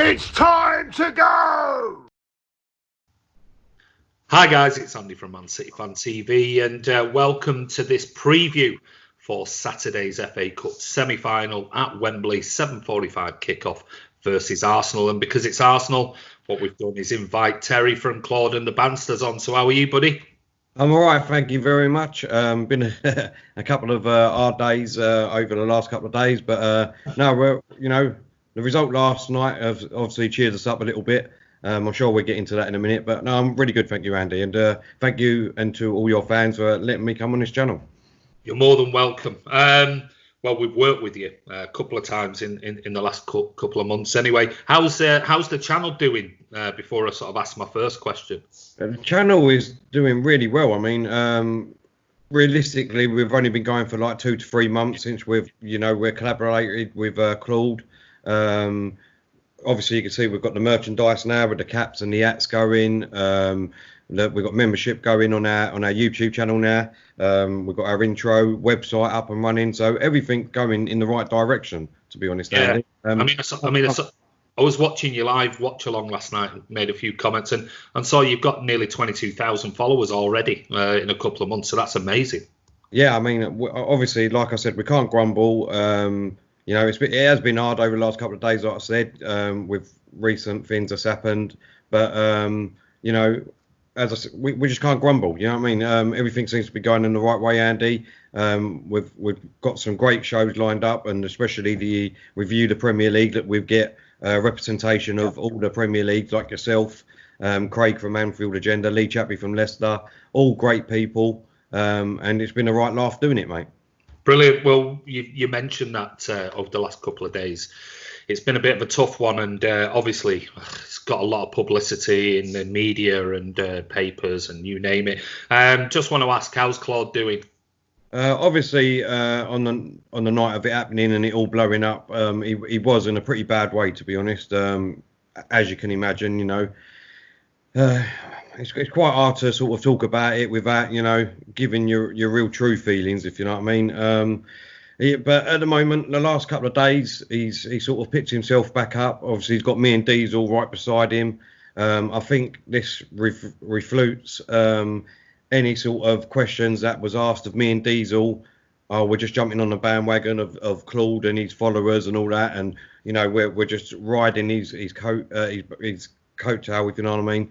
It's time to go! Hi guys, it's Andy from Mancityfantv and welcome to this preview for Saturday's FA Cup semi-final at Wembley, 7:45 kickoff versus Arsenal. And because it's Arsenal, what we've done is invite Terry from Claude and the Bandsters on. So how are you, buddy? I'm all right, thank you very much. Been a couple of hard days over the last couple of days, but no, the result last night has obviously cheered us up a little bit. I'm sure we'll get into that in a minute, but no, I'm really good, thank you, Andy, and thank you and to all your fans for letting me come on this channel. You're more than welcome. Well, we've worked with you a couple of times in the last couple of months. Anyway, how's the channel doing? Before I sort of ask my first question, the channel is doing really well. I mean, realistically, we've only been going for like 2 to 3 months since we're collaborated with Claude. Obviously, you can see we've got the merchandise now with the caps and the hats going. We've got membership going on our YouTube channel now. We've got our intro website up and running, so everything's going in the right direction. To be honest, yeah. Andy. I was watching your live watch along last night and made a few comments and saw you've got nearly 22,000 followers already in a couple of months. So that's amazing. Yeah, I mean, obviously, like I said, we can't grumble. It has been hard over the last couple of days, like I said, with recent things that's happened. But as I said, we just can't grumble. You know what I mean? Everything seems to be going in the right way, Andy. We've got some great shows lined up, and especially the review the Premier League that we get representation of all the Premier Leagues, like yourself, Craig from Anfield Agenda, Lee Chappie from Leicester, all great people, and it's been a right laugh doing it, mate. Brilliant. Well, you mentioned that over the last couple of days. It's been a bit of a tough one, and obviously it's got a lot of publicity in the media and papers and you name it. Just want to ask, how's Claude doing? Obviously, on the night of it happening and it all blowing up, he was in a pretty bad way, to be honest. As you can imagine, it's quite hard to sort of talk about it without, giving your real true feelings, if you know what I mean. But at the moment, the last couple of days, he sort of picked himself back up. Obviously, he's got me and Diesel right beside him. I think this refutes any sort of questions that was asked of me and Diesel. We're just jumping on the bandwagon of Claude and his followers and all that, and we're just riding his coattail, if you know what I mean.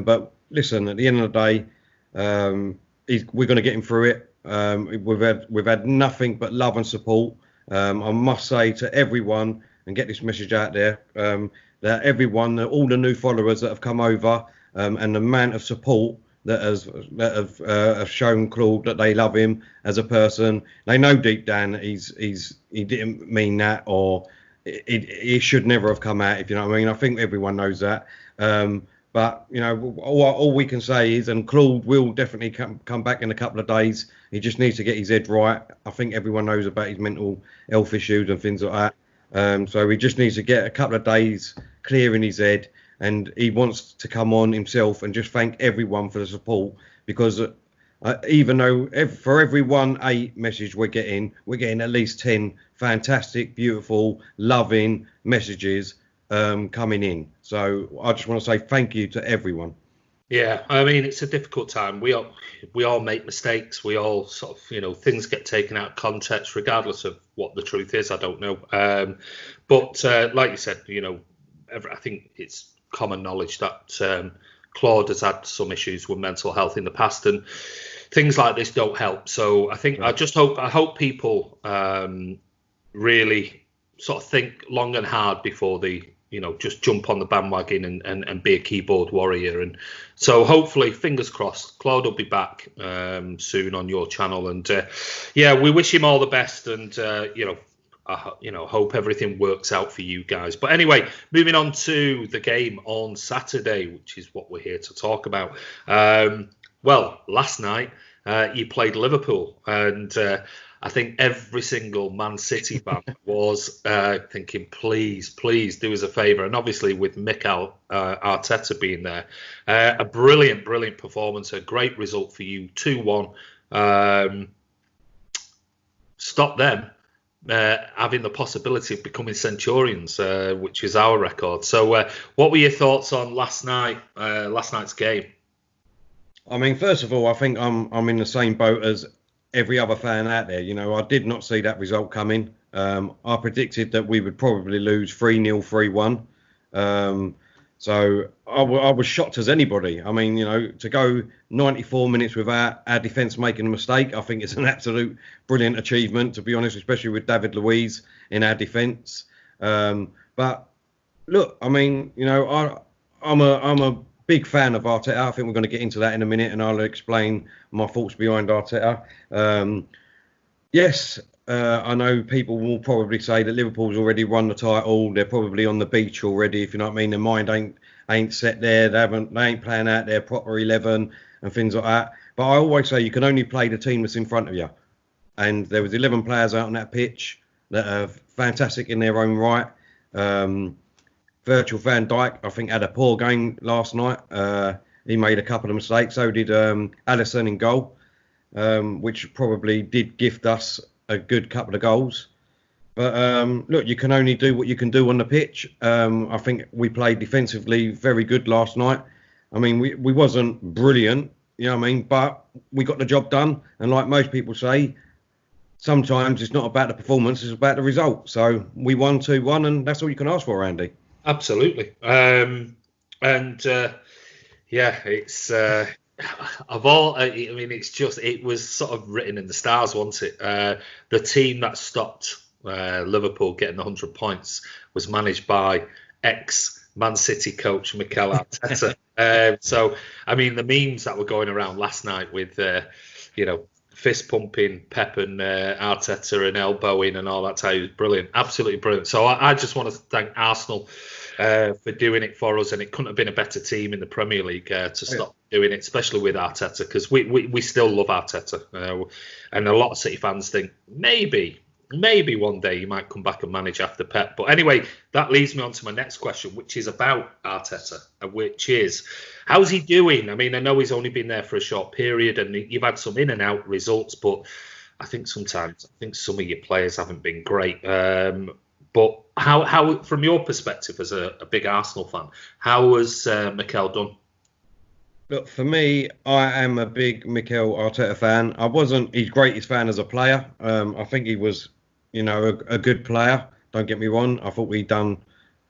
But listen, at the end of the day, we're going to get him through it. We've had nothing but love and support. I must say to everyone, and get this message out there, that everyone, all the new followers that have come over, and the amount of support that have shown Claude that they love him as a person. They know deep down that he didn't mean that, or it should never have come out, if you know what I mean. I think everyone knows that. But all we can say is, and Claude will definitely come back in a couple of days. He just needs to get his head right. I think everyone knows about his mental health issues and things like that. So he just needs to get a couple of days clear in his head, and he wants to come on himself and just thank everyone for the support, because even though for every 1-8 message we're getting at least 10 fantastic, beautiful, loving messages coming in. So I just want to say thank you to everyone. Yeah, I mean, it's a difficult time. We all make mistakes. We all sort of, things get taken out of context, regardless of what the truth is. I don't know. But like you said, I think it's common knowledge that Claude has had some issues with mental health in the past, and things like this don't help. So I think I hope people really sort of think long and hard before they just jump on the bandwagon and be a keyboard warrior. And so hopefully, fingers crossed, Claude will be back soon on your channel. And we wish him all the best. And hope everything works out for you guys. But anyway, moving on to the game on Saturday, which is what we're here to talk about. Well, last night you played Liverpool, and I think every single Man City fan was thinking, please do us a favour. And obviously with Mikel Arteta being there, a brilliant performance, a great result for you, 2-1. Stop them. having the possibility of becoming Centurions, which is our record. So, what were your thoughts on last night's game? I mean, first of all, I think I'm in the same boat as every other fan out there. You know, I did not see that result coming. I predicted that we would probably lose 3-0, 3-1. So I was shocked as anybody. I mean, you know, to go 94 minutes without our defence making a mistake, I think it's an absolute brilliant achievement, to be honest, especially with David Luiz in our defence. But look, I mean, you know, I'm a big fan of Arteta. I think we're going to get into that in a minute, and I'll explain my thoughts behind Arteta. Yes. I know people will probably say that Liverpool's already won the title. They're probably on the beach already, if you know what I mean. Their mind ain't set there. They ain't playing out their proper 11 and things like that. But I always say you can only play the team that's in front of you. And there was 11 players out on that pitch that are fantastic in their own right. Virgil van Dijk, I think, had a poor game last night. He made a couple of mistakes. So did Alisson in goal, which probably did gift us a good couple of goals. But look, you can only do what you can do on the pitch. I think we played defensively very good last night. I mean, we wasn't brilliant, you know what I mean, but we got the job done. And like most people say, sometimes it's not about the performance, it's about the result. So we won 2-1, and that's all you can ask for, Andy. Absolutely. Yeah, it's of all, I mean, it was sort of written in the stars, wasn't it? The team that stopped Liverpool getting 100 points was managed by ex-Man City coach Mikel Arteta. So, I mean, the memes that were going around last night with, you know, fist pumping Pep and Arteta and elbowing and all that type was brilliant, absolutely brilliant. So I just want to thank Arsenal for doing it for us, and it couldn't have been a better team in the Premier League to stop doing it, especially with Arteta, because we still love Arteta, and a lot of City fans think maybe one day he might come back and manage after Pep. But anyway, that leads me on to my next question, which is about Arteta, which is, how's he doing? I mean, I know he's only been there for a short period, and you've had some in and out results, but I think sometimes some of your players haven't been great. But how, from your perspective as a big Arsenal fan, how has Mikel done? Look, for me, I am a big Mikel Arteta fan. I wasn't his greatest fan as a player. I think he was, you know, a good player. Don't get me wrong. I thought we'd done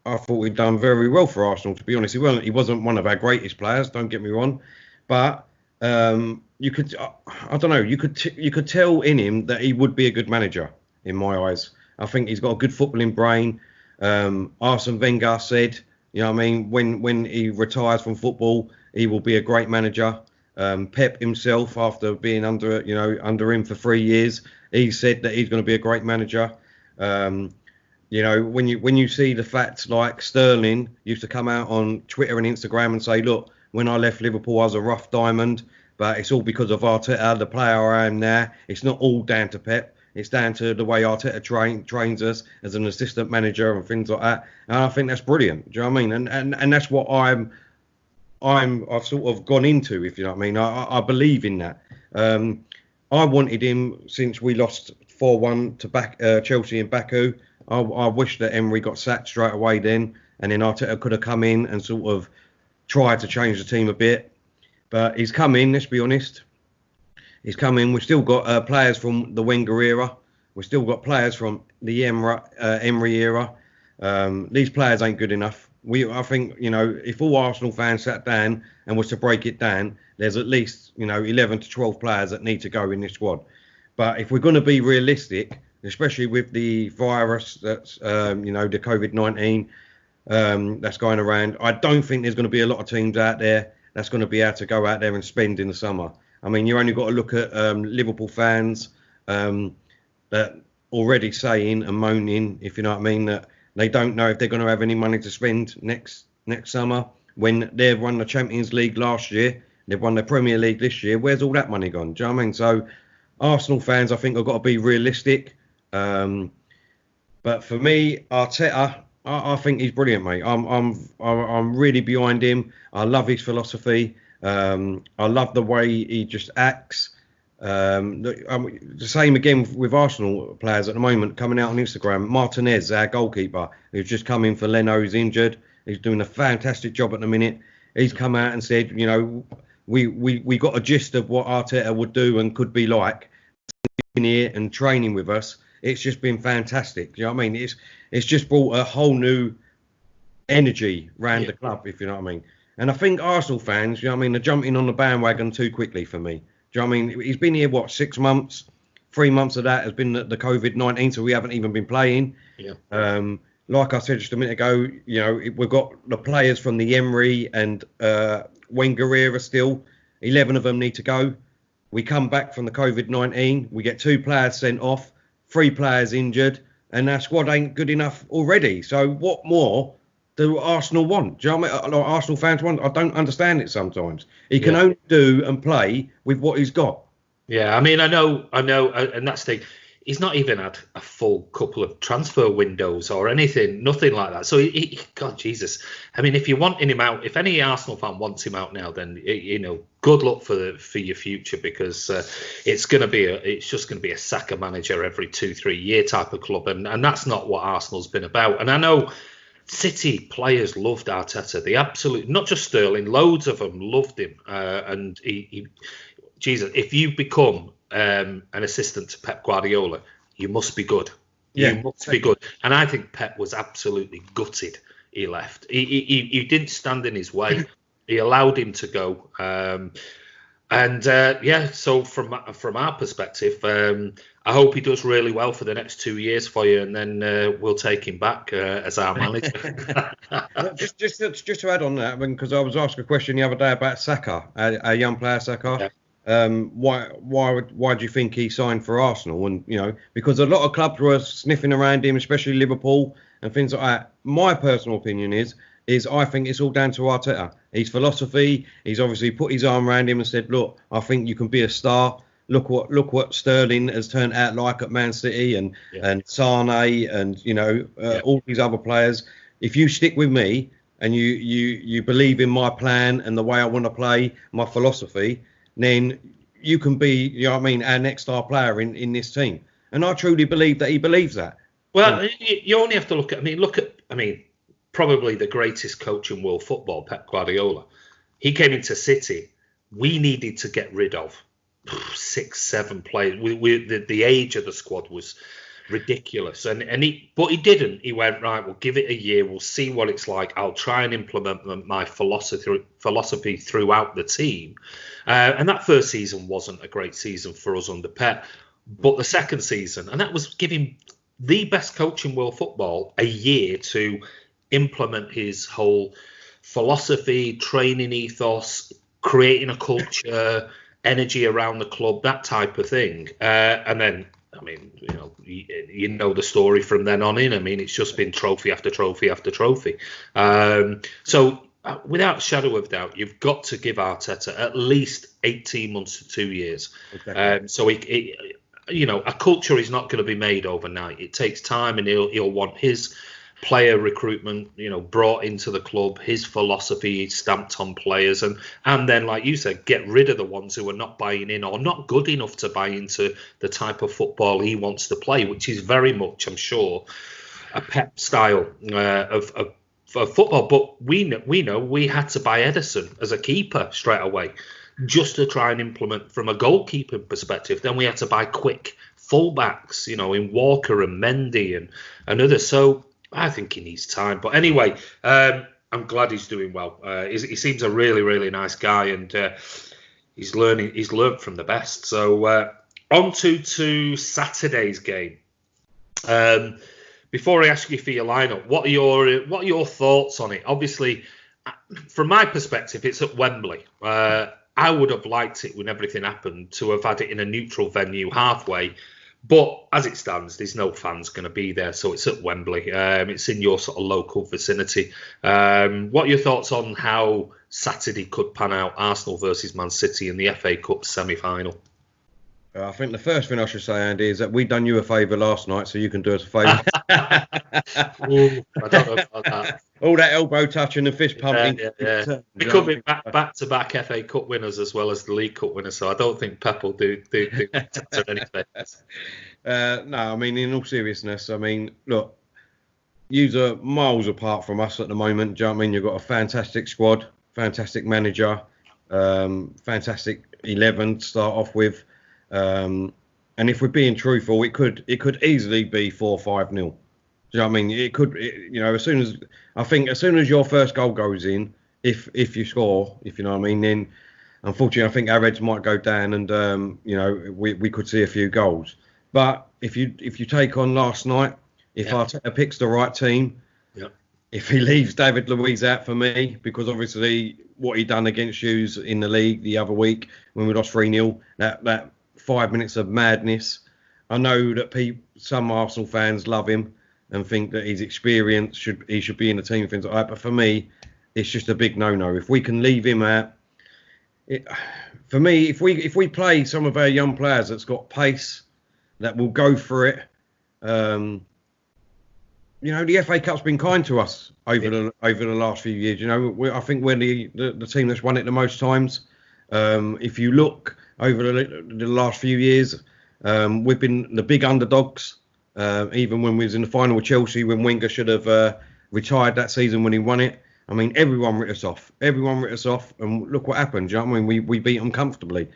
very well for Arsenal. To be honest, he wasn't one of our greatest players. Don't get me wrong, but you could, I don't know, you could tell in him that he would be a good manager in my eyes. I think he's got a good footballing brain. Arsene Wenger said, you know what I mean, when he retires from football, he will be a great manager. Pep himself, after being under him for 3 years, he said that he's going to be a great manager. You know, when you see the facts like Sterling used to come out on Twitter and Instagram and say, look, when I left Liverpool, I was a rough diamond, but it's all because of Arteta, the player I am now. It's not all down to Pep. It's down to the way Arteta trains us as an assistant manager and things like that. And I think that's brilliant. Do you know what I mean? And that's what I've sort of gone into, if you know what I mean. I believe in that. I wanted him since we lost 4-1 to Chelsea in Baku. I wish that Emery got sacked straight away then, and then Arteta could have come in and sort of tried to change the team a bit. But he's come in, let's be honest. He's come in. We've still got players from the Wenger era. We've still got players from the Emery era. These players ain't good enough. I think, you know, if all Arsenal fans sat down and was to break it down, there's at least, you know, 11 to 12 players that need to go in this squad. But if we're going to be realistic, especially with the virus that's, you know, the COVID-19 that's going around, I don't think there's going to be a lot of teams out there that's going to be able to go out there and spend in the summer. I mean, you only got to look at Liverpool fans that already saying and moaning, if you know what I mean, that they don't know if they're going to have any money to spend next summer when they've won the Champions League last year, they've won the Premier League this year. Where's all that money gone? Do you know what I mean? So Arsenal fans, I think, have got to be realistic. But for me, Arteta, I think he's brilliant, mate. I'm really behind him. I love his philosophy. I love the way he just acts. The same again with Arsenal players at the moment coming out on Instagram. Martinez, our goalkeeper, who's just come in for Leno, who's injured. He's doing a fantastic job at the minute. He's come out and said, we got a gist of what Arteta would do and could be like in here and training with us. It's just been fantastic. You know what I mean? It's just brought a whole new energy around the club, if you know what I mean. And I think Arsenal fans, you know what I mean, are jumping on the bandwagon too quickly for me. Do you know what I mean? He's been here, 6 months? 3 months of that has been the COVID-19, so we haven't even been playing. Yeah. Like I said just a minute ago, we've got the players from the Emery and Wenger era still. 11 of them need to go. We come back from the COVID-19. We get 2 players sent off, 3 players injured, and our squad ain't good enough already. So what more do Arsenal want? Do you know what I mean? Like Arsenal fans want? I don't understand it sometimes. He can only do and play with what he's got. Yeah, I mean, I know, and that's the thing. He's not even had a full couple of transfer windows or anything, nothing like that. So, God, Jesus. I mean, if you're wanting him out, if any Arsenal fan wants him out now, then, good luck for your future, because it's just going to be a Saka manager every 2-3 year type of club. And that's not what Arsenal's been about. And I know City players loved Arteta. Not just Sterling, loads of them loved him. And Jesus, if you become an assistant to Pep Guardiola, you must be good. You must be good. And I think Pep was absolutely gutted he left. He didn't stand in his way. He allowed him to go. So from our perspective, I hope he does really well for the next 2 years for you, and then we'll take him back as our manager. just to add on that, because I was asked a question the other day about Saka, a young player, Saka. Yeah. Why do you think he signed for Arsenal? And because a lot of clubs were sniffing around him, especially Liverpool and things like that. My personal opinion is I think it's all down to Arteta. His philosophy. He's obviously put his arm around him and said, "Look, I think you can be a star. Look what Sterling has turned out like at Man City and Sane and all these other players. If you stick with me and you believe in my plan and the way I want to play, my philosophy, then you can be, our next star player in this team." And I truly believe that he believes that. Well, you only have to look at, probably the greatest coach in world football, Pep Guardiola. He came into City. We needed to get rid of 6-7 players. The age of the squad was ridiculous, but he didn't. He went, right, we'll give it a year, we'll see what it's like. I'll try and implement my philosophy throughout the team. And that first season wasn't a great season for us under Pep, but the second season, and that was giving the best coach in world football a year to implement his whole philosophy, training ethos, creating a culture, energy around the club, that type of thing. And then, you know the story from then on in. It's just been trophy after trophy after trophy. So without a shadow of doubt, you've got to give Arteta at least 18 months to 2 years. Okay. So a culture is not going to be made overnight. It takes time, and he'll want his player recruitment, brought into the club, his philosophy stamped on players, and then, like you said, get rid of the ones who are not buying in or not good enough to buy into the type of football he wants to play, which is very much, I'm sure, a Pep style of football. But we know we had to buy Ederson as a keeper straight away, just to try and implement from a goalkeeping perspective. Then we had to buy quick fullbacks, in Walker and Mendy and others. So I think he needs time. But anyway, I'm glad he's doing well. He seems a really, really nice guy, and he's learned from the best. So on to Saturday's game. Before I ask you for your lineup, what are your thoughts on it? Obviously, from my perspective, it's at Wembley. I would have liked it when everything happened to have had it in a neutral venue halfway. But as it stands, there's no fans going to be there, so it's at Wembley. It's in your sort of local vicinity. What are your thoughts on how Saturday could pan out, Arsenal versus Man City in the FA Cup semi-final? I think the first thing I should say, Andy, is that we done you a favour last night, so you can do us a favour. Ooh, I don't know about that. All that elbow touching and fist pumping. Yeah. We could be back-to-back FA Cup winners as well as the League Cup winners, so I don't think Pep will do any favours. No, I mean, in all seriousness, I mean, look, yous are miles apart from us at the moment. Do you know what I mean? You've got a fantastic squad, fantastic manager, fantastic 11 to start off with. And if we're being truthful, it could easily be 4-5-0. Do you know what I mean? It could, as soon as your first goal goes in, if you score, if you know what I mean, then unfortunately I think our heads might go down, and we could see a few goals. But if you take on last night, if Arteta picks the right team, if he leaves David Luiz out for me, because obviously what he done against yous in the league the other week when we lost 3-0, that 5 minutes of madness. I know that some Arsenal fans love him and think that his experience he should be in the team, things like that. But for me, it's just a big no-no. If we can leave him out, for me, if we play some of our young players that's got pace, that will go for it. The FA Cup's been kind to us over the last few years. I think we're the team that's won it the most times. If you look over the last few years, we've been the big underdogs. Even when we was in the final with Chelsea, when Wenger should have retired that season when he won it. I mean, everyone writ us off. And look what happened. Do you know what I mean? We beat them comfortably.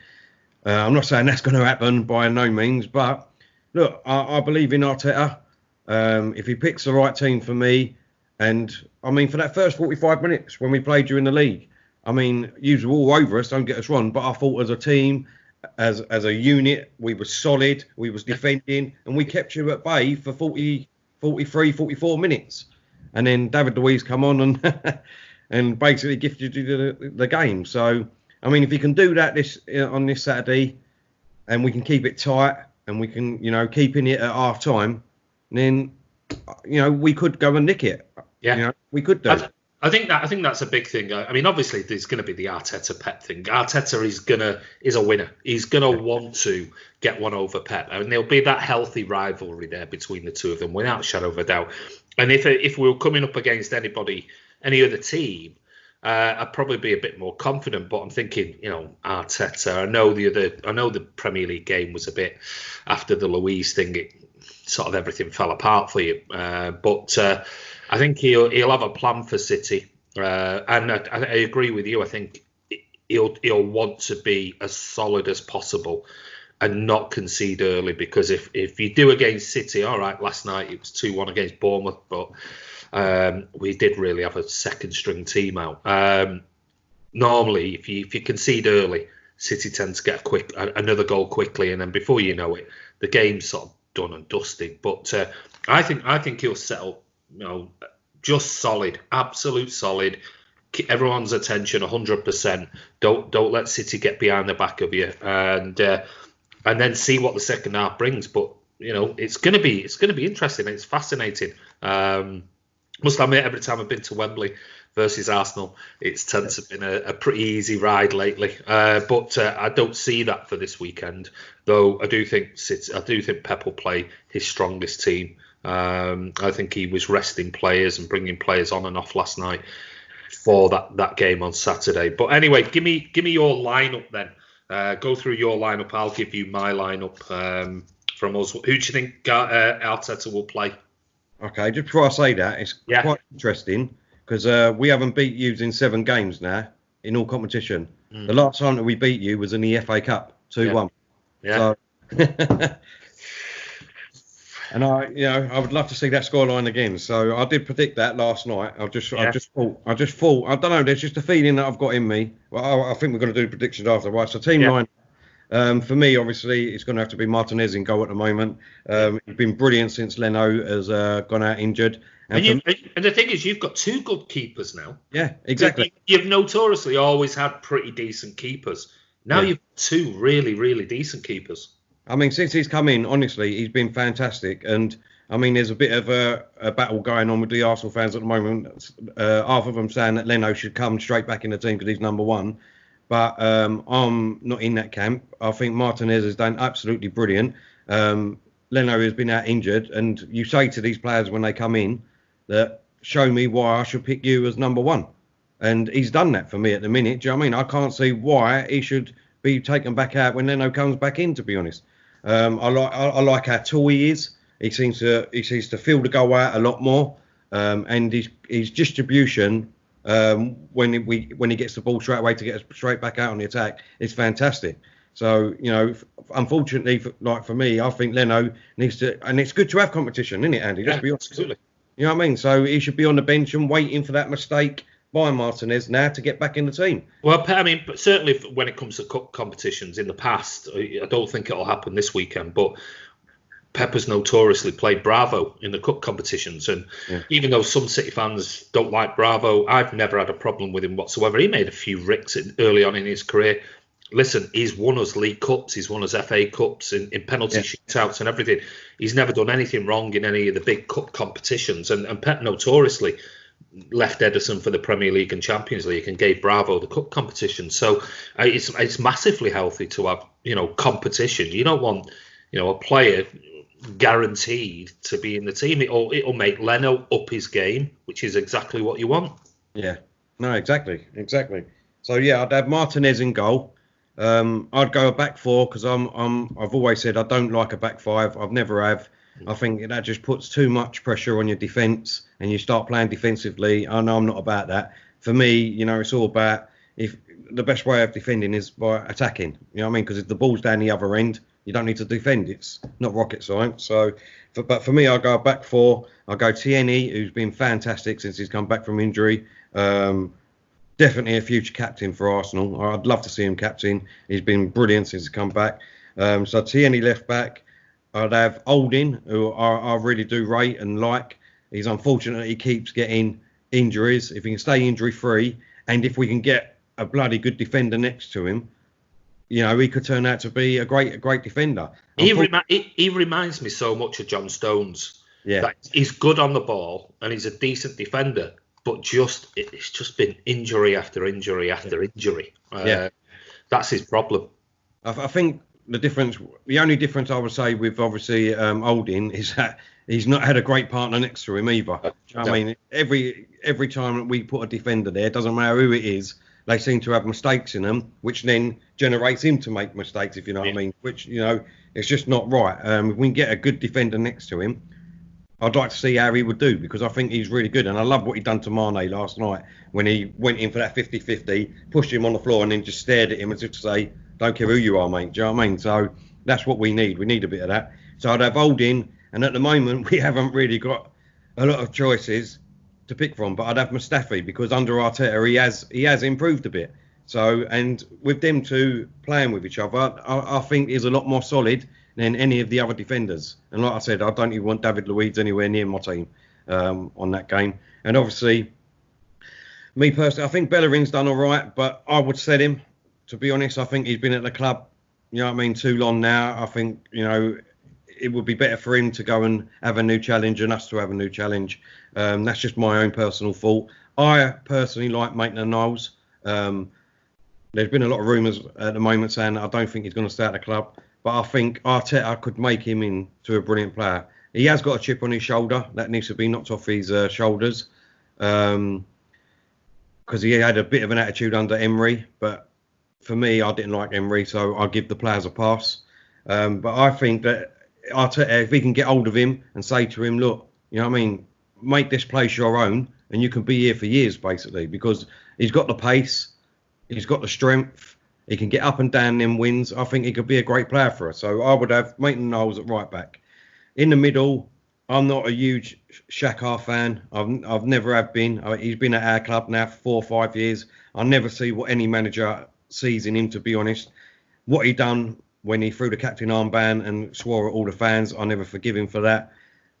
I'm not saying that's going to happen by no means, but look, I believe in Arteta. If he picks the right team for me, and I mean, for that first 45 minutes when we played during the league, I mean, you were all over us, don't get us wrong, but I thought as a team, as a unit, we were solid, we was defending, and we kept you at bay for 40, 43, 44 minutes. And then David Luiz come on and basically gifted you the game. So, I mean, if he can do that on this Saturday, and we can keep it tight, and we can, keep in it at half time, then, we could go and nick it. Yeah, we could do. I think that's a big thing. I mean, obviously, there's going to be the Arteta Pep thing. Arteta is a winner. He's going to want to get one over Pep, and there'll be that healthy rivalry there between the two of them, without a shadow of a doubt. And if we were coming up against any other team, I'd probably be a bit more confident. But I'm thinking, Arteta. I know the Premier League game was a bit after the Luiz thing. It sort of everything fell apart for you, but. I think he'll have a plan for City, and I agree with you. I think he'll want to be as solid as possible and not concede early, because if you do against City, all right, last night it was 2-1 against Bournemouth, but we did really have a second string team out. Normally, if you concede early, City tend to get another goal quickly, and then before you know it, the game's sort of done and dusted. But I think he'll settle. Just solid, absolute solid. Keep everyone's attention 100%. Don't let City get behind the back of you, and then see what the second half brings. But it's gonna be interesting. It's fascinating. Must admit, every time I've been to Wembley versus Arsenal, it's tends to have been a pretty easy ride lately. But I don't see that for this weekend, though. I do think Pep will play his strongest team. I think he was resting players and bringing players on and off last night for that game on Saturday. But anyway, give me your lineup then. Go through your lineup. I'll give you my lineup from us. Who do you think Arteta will play? Okay, just before I say that, it's quite interesting because we haven't beat you in 7 games now in all competition. The last time that we beat you was in the FA Cup, 2-1. Yeah. So, and I would love to see that scoreline again. So I did predict that last night. I just thought, I don't know. There's just a feeling that I've got in me. Well, I think we're going to do predictions after. Right. So team line, for me, obviously, it's going to have to be Martinez in goal at the moment. He's been brilliant since Leno has gone out injured. And the thing is, you've got 2 good keepers now. Yeah, exactly. You've notoriously always had pretty decent keepers. Now you've 2 really, really decent keepers. I mean, since he's come in, honestly, he's been fantastic. And, I mean, there's a bit of a battle going on with the Arsenal fans at the moment. Half of them saying that Leno should come straight back in the team because he's number 1. but I'm not in that camp. I think Martinez has done absolutely brilliant. Leno has been out injured, and you say to these players when they come in that show me why I should pick you as number one, and he's done that for me at the minute. Do you know what I mean? I can't see why he should be taken back out when Leno comes back in. To be honest, I like how tall he is. He seems to feel the goal out a lot more, and his distribution when he gets the ball straight away to get straight back out on the attack is fantastic. So, unfortunately, for me, I think Leno needs to, and it's good to have competition, isn't it, Andy? Let's be honest. Absolutely. You know what I mean? So he should be on the bench and waiting for that mistake by Martinez now to get back in the team. Well, I mean, but certainly when it comes to cup competitions in the past, I don't think it'll happen this weekend, but Pep has notoriously played Bravo in the cup competitions, and even though some City fans don't like Bravo, I've never had a problem with him whatsoever. He made a few ricks early on in his career. Listen, he's won us League Cups, he's won us FA Cups in penalty shootouts and everything. He's never done anything wrong in any of the big cup competitions, and Pep notoriously left Edison for the Premier League and Champions League and gave Bravo the cup competition. So it's massively healthy to have competition. You don't want a player guaranteed to be in the team. It'll make Leno up his game, which is exactly what you want. Yeah, no, exactly. So I'd have Martinez in goal. I'd go a back four because I've always said I don't like a back five. I've never have. I think that just puts too much pressure on your defence and you start playing defensively. I know I'm not about that. For me, it's all about if the best way of defending is by attacking. You know what I mean? Because if the ball's down the other end, you don't need to defend. It's not rocket science. So, but for me, I'll go back four. I'll go Tierney, who's been fantastic since he's come back from injury. Definitely a future captain for Arsenal. I'd love to see him captain. He's been brilliant since he's come back. So Tierney left back. I'd have Olding, who I really do rate and like. He's unfortunate he keeps getting injuries. If he can stay injury free, and if we can get a bloody good defender next to him, he could turn out to be a great defender. He reminds me so much of John Stones. Yeah, that he's good on the ball and he's a decent defender, but it's just been injury after injury after injury. That's his problem. I think the only difference I would say with obviously Olding is that he's not had a great partner next to him either. I mean, every time we put a defender there, it doesn't matter who it is, they seem to have mistakes in them, which then generates him to make mistakes, if you know what I mean, which, it's just not right. If we can get a good defender next to him, I'd like to see how he would do, because I think he's really good. And I love what he done to Mane last night when he went in for that 50-50, pushed him on the floor and then just stared at him as if to say, don't care who you are, mate. Do you know what I mean? So that's what we need. We need a bit of that. So I'd have Olding, and at the moment we haven't really got a lot of choices to pick from, but I'd have Mustafi because under Arteta he has improved a bit. So, and with them two playing with each other, I think he's a lot more solid than any of the other defenders. And like I said, I don't even want David Luiz anywhere near my team on that game. And obviously, me personally, I think Bellerin's done all right, but I would set him. To be honest, I think he's been at the club, too long now. I think, it would be better for him to go and have a new challenge and us to have a new challenge. That's just my own personal thought. I personally like Maitland-Niles. There's been a lot of rumours at the moment saying that I don't think he's going to stay at the club, but I think Arteta could make him into a brilliant player. He has got a chip on his shoulder that needs to be knocked off his shoulders, because he had a bit of an attitude under Emery, but for me, I didn't like Emery, so I'll give the players a pass. But I think that Arteta, if he can get hold of him and say to him, look, make this place your own and you can be here for years, basically, because he's got the pace, he's got the strength, he can get up and down them wins. I think he could be a great player for us. So I would have Maitland-Niles at right back. In the middle, I'm not a huge Xhaka fan. I've never have been. He's been at our club now for 4 or 5 years. I never see what any manager sees in him, to be honest. What he done when he threw the captain armband and swore at all the fans, I never forgive him for that.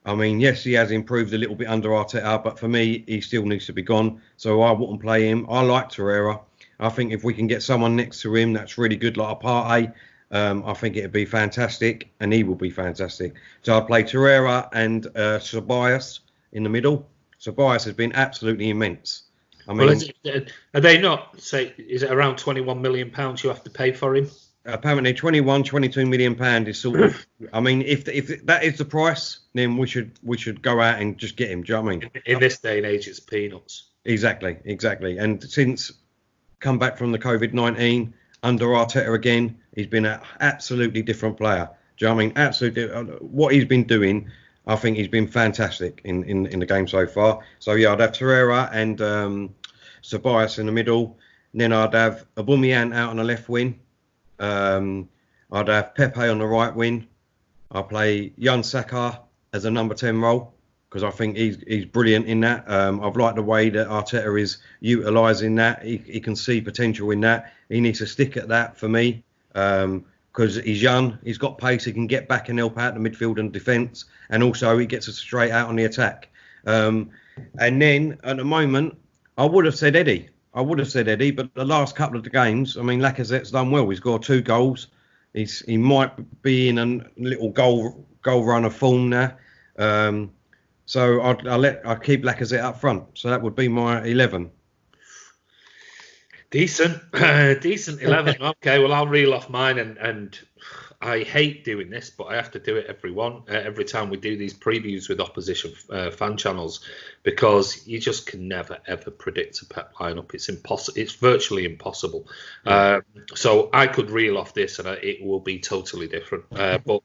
I mean, yes, he has improved a little bit under Arteta, but for me, he still needs to be gone. So I wouldn't play him. I like Torreira. I think if we can get someone next to him that's really good, like a Partey, I think it'd be fantastic, and he will be fantastic. So I'd play Torreira and Ceballos in the middle. Ceballos has been absolutely immense. I mean, are they not? Say, is it around £21 million you have to pay for him? Apparently, 22 million pound is sort of. I mean, if that is the price, then we should go out and just get him. Do you know what I mean? In this day and age, it's peanuts. Exactly. And since come back from the COVID-19 under Arteta again, he's been an absolutely different player. Do you know what I mean? Absolutely. What he's been doing, I think he's been fantastic in the game so far. So yeah, I'd have Torreira and Ceballos in the middle. And then I'd have Aubameyang out on the left wing. I'd have Pepe on the right wing. I'll play Jan Saka as a number 10 role because I think he's brilliant in that. I've liked the way that Arteta is utilising that. He can see potential in that. He needs to stick at that for me because he's young. He's got pace. He can get back and help out the midfield and defence. And also he gets us straight out on the attack. And then at the moment, I would have said Eddie, but the last couple of the games, I mean, Lacazette's done well. He's got 2 goals. He might be in a little goal run of form now. So I'll keep Lacazette up front. So that would be my 11. Decent 11. Okay, well I'll reel off mine, and I hate doing this, but I have to do it every time we do these previews with opposition fan channels, because you just can never ever predict a Pep lineup. It's impossible. It's virtually impossible. So I could reel off this, and it will be totally different. But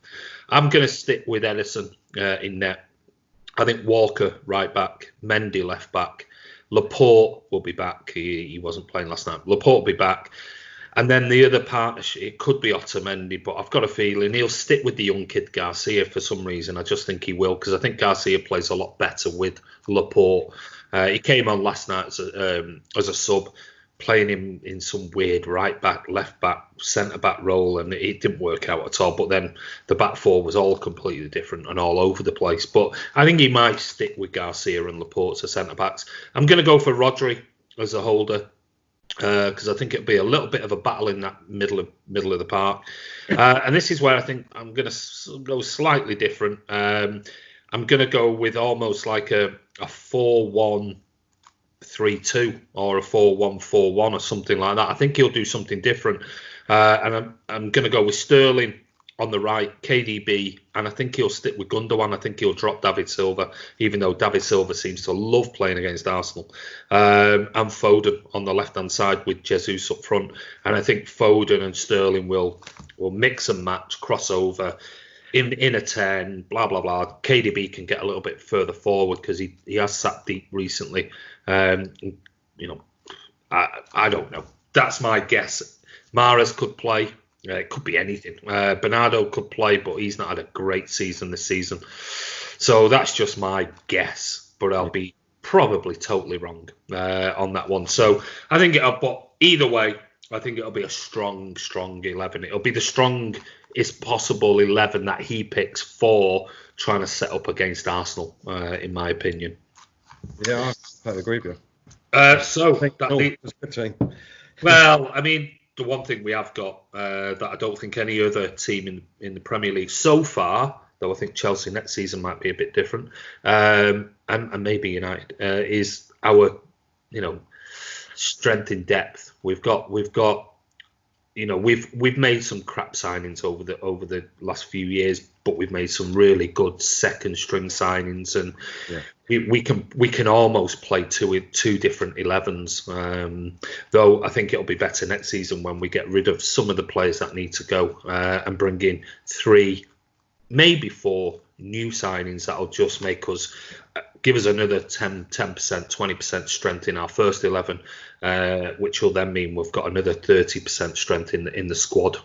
I'm going to stick with Ederson in net. I think Walker right back, Mendy left back, Laporte will be back. He wasn't playing last night. Laporte will be back. And then the other partnership, it could be Otamendi, but I've got a feeling he'll stick with the young kid Garcia for some reason. I just think he will, because I think Garcia plays a lot better with Laporte. He came on last night as a sub, playing him in some weird right back, left back, centre back role, and it didn't work out at all. But then the back four was all completely different and all over the place. But I think he might stick with Garcia and Laporte as centre backs. I'm going to go for Rodri as a holder, because I think it'll be a little bit of a battle in that middle of the park. And this is where I think I'm going to go slightly different. I'm going to go with almost like a 4-1-3-2 or a 4-1-4-1 or something like that. I think he'll do something different. And I'm going to go with Sterling on the right, KDB, and I think he'll stick with Gundogan. I think he'll drop David Silva, even though David Silva seems to love playing against Arsenal. And Foden on the left-hand side with Jesus up front. And I think Foden and Sterling will mix and match, cross over in a 10, blah, blah, blah. KDB can get a little bit further forward because he has sat deep recently. I don't know. That's my guess. Mahrez could play. It could be anything. Bernardo could play, but he's not had a great season this season. So that's just my guess, but I'll be probably totally wrong on that one. So I think but either way, I think it'll be a strong 11. It'll be the strongest possible 11 that he picks for trying to set up against Arsenal, in my opinion. Yeah, I totally agree with you. Well, I mean, the one thing we have got that I don't think any other team in the Premier League so far, though I think Chelsea next season might be a bit different, and maybe United, is our, strength in depth. We've made some crap signings over the last few years, but we've made some really good second string signings, and we can almost play two different 11s. Though I think it'll be better next season when we get rid of some of the players that need to go and bring in 3, maybe 4 new signings that'll just make us give us another 10%, 20% strength in our first 11, which will then mean we've got another 30% strength in the squad.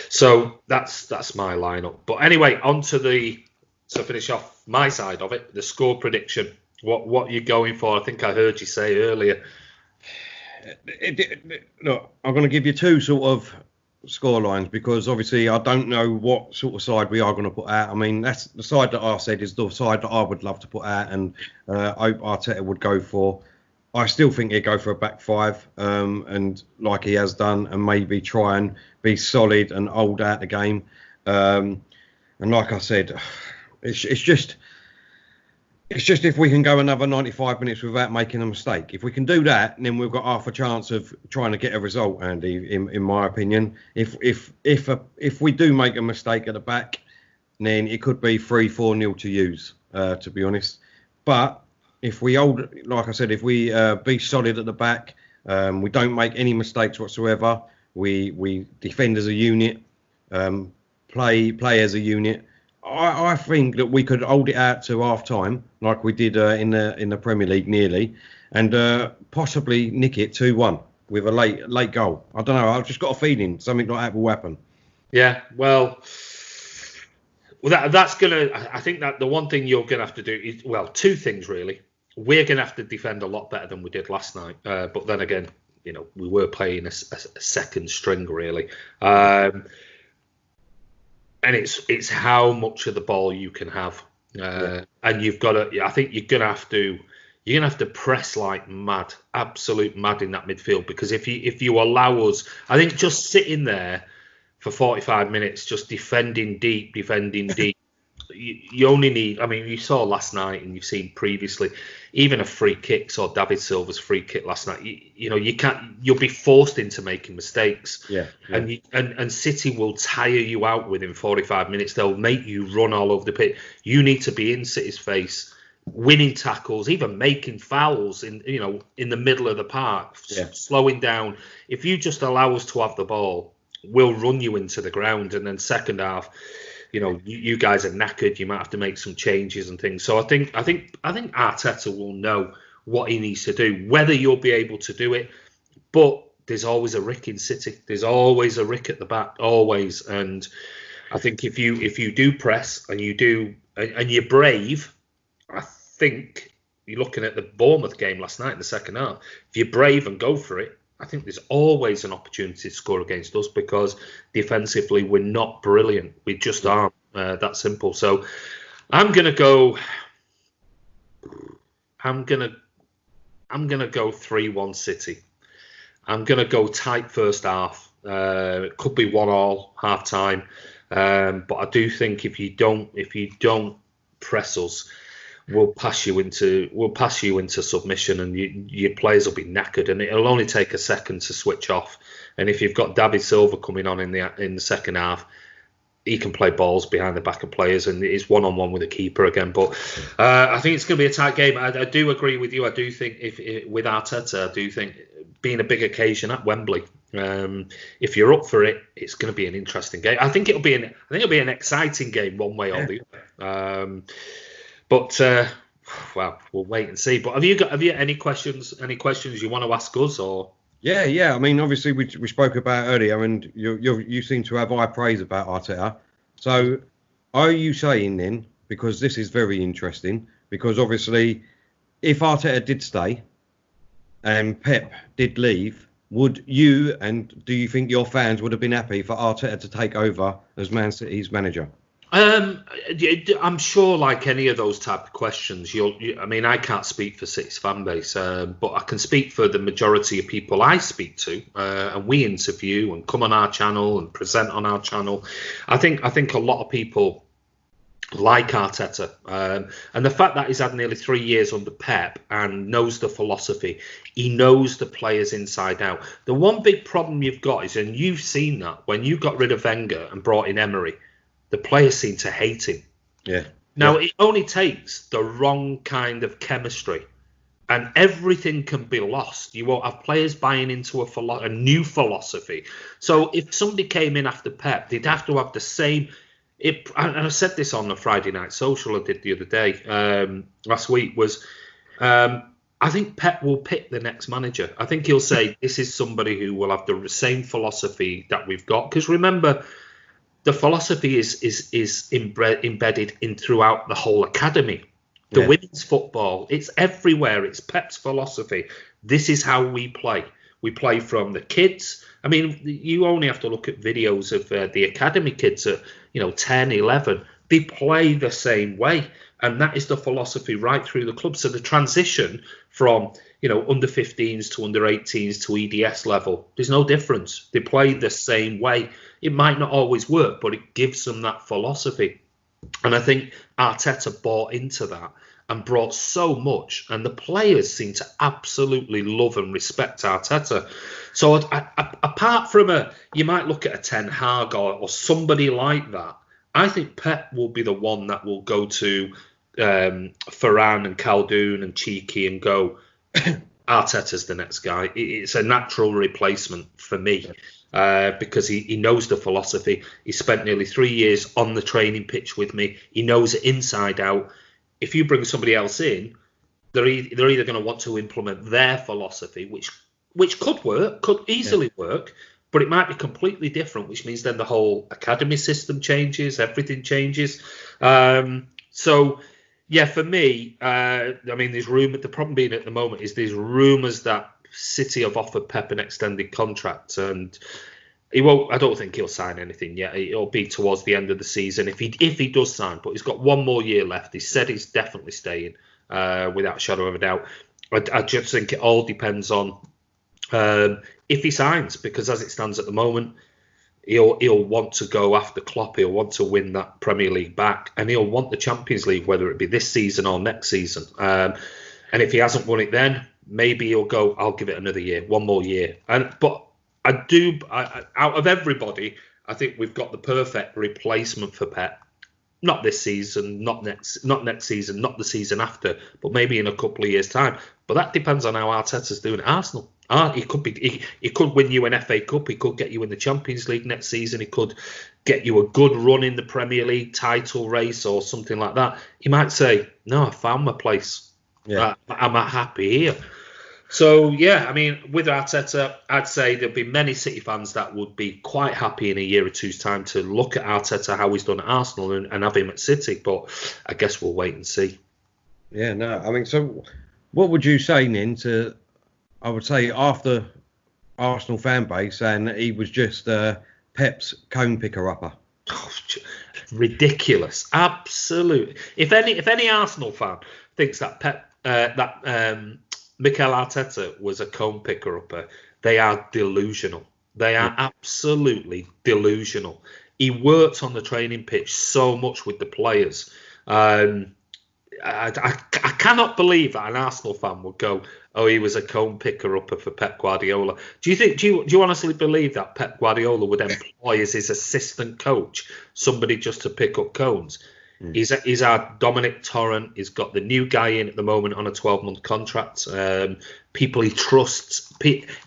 So that's my lineup. But anyway, to finish off my side of it, the score prediction. What are you going for? I think I heard you say earlier. Look, I'm going to give you 2 sort of score lines, because obviously I don't know what sort of side we are going to put out. I mean, that's the side that I said is the side that I would love to put out, and Arteta would go for. I still think he'd go for a back 5, and like he has done, and maybe try and be solid and hold out the game. And like I said, it's just It's just if we can go another 95 minutes without making a mistake. If we can do that, then we've got half a chance of trying to get a result, Andy. In my opinion, if we do make a mistake at the back, then it could be 3-4-0 to use. To be honest, but if we hold, like I said, if we be solid at the back, we don't make any mistakes whatsoever. We defend as a unit, play as a unit. I think that we could hold it out to half time like we did in the Premier League nearly, and possibly nick it 2-1 with a late goal. I don't know. I've just got a feeling something like that will happen. Yeah, well, that's gonna. I think that the one thing you're gonna have to do is, well, two things really. We're gonna have to defend a lot better than we did last night. But then again, we were playing a second string really. And it's how much of the ball you can have, and you've got to. I think you're gonna have to press like mad, absolute mad in that midfield, because if you allow us, I think just sitting there for 45 minutes, just defending deep, you only need. I mean, you saw last night, and you've seen previously, even a free kick, or David Silva's free kick last night. You can't. You'll be forced into making mistakes. Yeah. And City will tire you out within 45 minutes. They'll make you run all over the pitch. You need to be in City's face, winning tackles, even making fouls in the middle of the park, slowing down. If you just allow us to have the ball, we'll run you into the ground. And then second half, you guys are knackered. You might have to make some changes and things. So I think Arteta will know what he needs to do, whether you'll be able to do it. But there's always a Rick in City. There's always a Rick at the back, always. And I think if you do press and you're brave, I think you're looking at the Bournemouth game last night in the second half. If you're brave and go for it, I think there's always an opportunity to score against us, because defensively we're not brilliant. We just aren't that simple. So I'm gonna go 3-1 City. I'm gonna go tight first half. It could be 1-1 half time, but I do think if you don't press us, we'll pass you into submission, and your players will be knackered, and it'll only take a second to switch off. And if you've got David Silva coming on in the second half, he can play balls behind the back of players, and it's 1-on-1 with a keeper again. But I think it's going to be a tight game. I do agree with you. I do think with Arteta, I do think being a big occasion at Wembley, if you're up for it, it's going to be an interesting game. I think it'll be an exciting game one way or the other. But well, we'll wait and see. But have you any questions? Any questions you want to ask us, or? Yeah. I mean, obviously we spoke about earlier, and you seem to have high praise about Arteta. So, are you saying then, because this is very interesting, because obviously, if Arteta did stay and Pep did leave, would you, and do you think your fans would have been happy for Arteta to take over as Man City's manager? I'm sure, like any of those type of questions, I mean, I can't speak for City's fan base, but I can speak for the majority of people I speak to, and we interview and come on our channel and present on our channel. I think a lot of people like Arteta, and the fact that he's had nearly 3 years under Pep and knows the philosophy, he knows the players inside out. The one big problem you've got is, and you've seen that when you got rid of Wenger and brought in Emery, the players seem to hate him. Yeah. Now, it only takes the wrong kind of chemistry, and everything can be lost. You won't have players buying into a new philosophy. So if somebody came in after Pep, they'd have to have the same. And I said this on the Friday Night Social I did the other day, last week, was I think Pep will pick the next manager. I think he'll say, this is somebody who will have the same philosophy that we've got. Because remember, the philosophy is embedded in throughout the whole academy. The women's football, it's everywhere. It's Pep's philosophy. This is how we play. We play from the kids. I mean, you only have to look at videos of the academy kids at 10, 11. They play the same way, and that is the philosophy right through the club. So the transition from under 15s to under 18s to EDS level, there's no difference. They play the same way. It might not always work, but it gives them that philosophy. And I think Arteta bought into that. and brought so much, and the players seem to absolutely love and respect Arteta. So apart from you might look at a Ten Hag or somebody like that, I think Pep will be the one that will go to Ferran and Khaldoon and Cheeky and go, Arteta's the next guy. It's a natural replacement for me. Because he knows the philosophy. He spent nearly 3 years on the training pitch with me. He knows it inside out. If you bring somebody else in, they're either going to want to implement their philosophy, which could easily work, but it might be completely different, which means then the whole academy system changes, everything changes. So, yeah, for me, I mean, there's rumour. The problem being at the moment is there's rumours that City have offered Pep an extended contract, and he won't. I don't think he'll sign anything yet. It'll be towards the end of the season if he does sign. But he's got 1 more year left. He said he's definitely staying, without a shadow of a doubt. I just think it all depends on if he signs, because as it stands at the moment, he'll want to go after Klopp. He'll want to win that Premier League back, and he'll want the Champions League, whether it be this season or next season. And if he hasn't won it then, maybe he'll go, I'll give it another year, 1 more year. But out of everybody, I think we've got the perfect replacement for Pep. Not this season, not next season, not the season after, but maybe in a couple of years' time. But that depends on how Arteta's doing at Arsenal. He could win you an FA Cup. He could get you in the Champions League next season. He could get you a good run in the Premier League title race or something like that. He might say, no, I found my place. Yeah. I'm happy here. So, yeah, I mean, with Arteta, I'd say there'll be many City fans that would be quite happy in a year or two's time to look at Arteta, how he's done at Arsenal, and have him at City. But I guess we'll wait and see. Yeah, no, I mean, so what would you say, Nin, to, I would say, after Arsenal fan base saying that he was just Pep's cone picker-upper? Oh, ridiculous. Absolutely. If any Arsenal fan thinks that Mikel Arteta was a cone picker-upper, they are delusional. They are absolutely delusional. He worked on the training pitch so much with the players. I cannot believe that an Arsenal fan would go, oh, he was a cone picker-upper for Pep Guardiola. Do you honestly believe that Pep Guardiola would employ as his assistant coach somebody just to pick up cones? He's our Dominic Torrent. He's got the new guy in at the moment on a 12-month contract. People he trusts.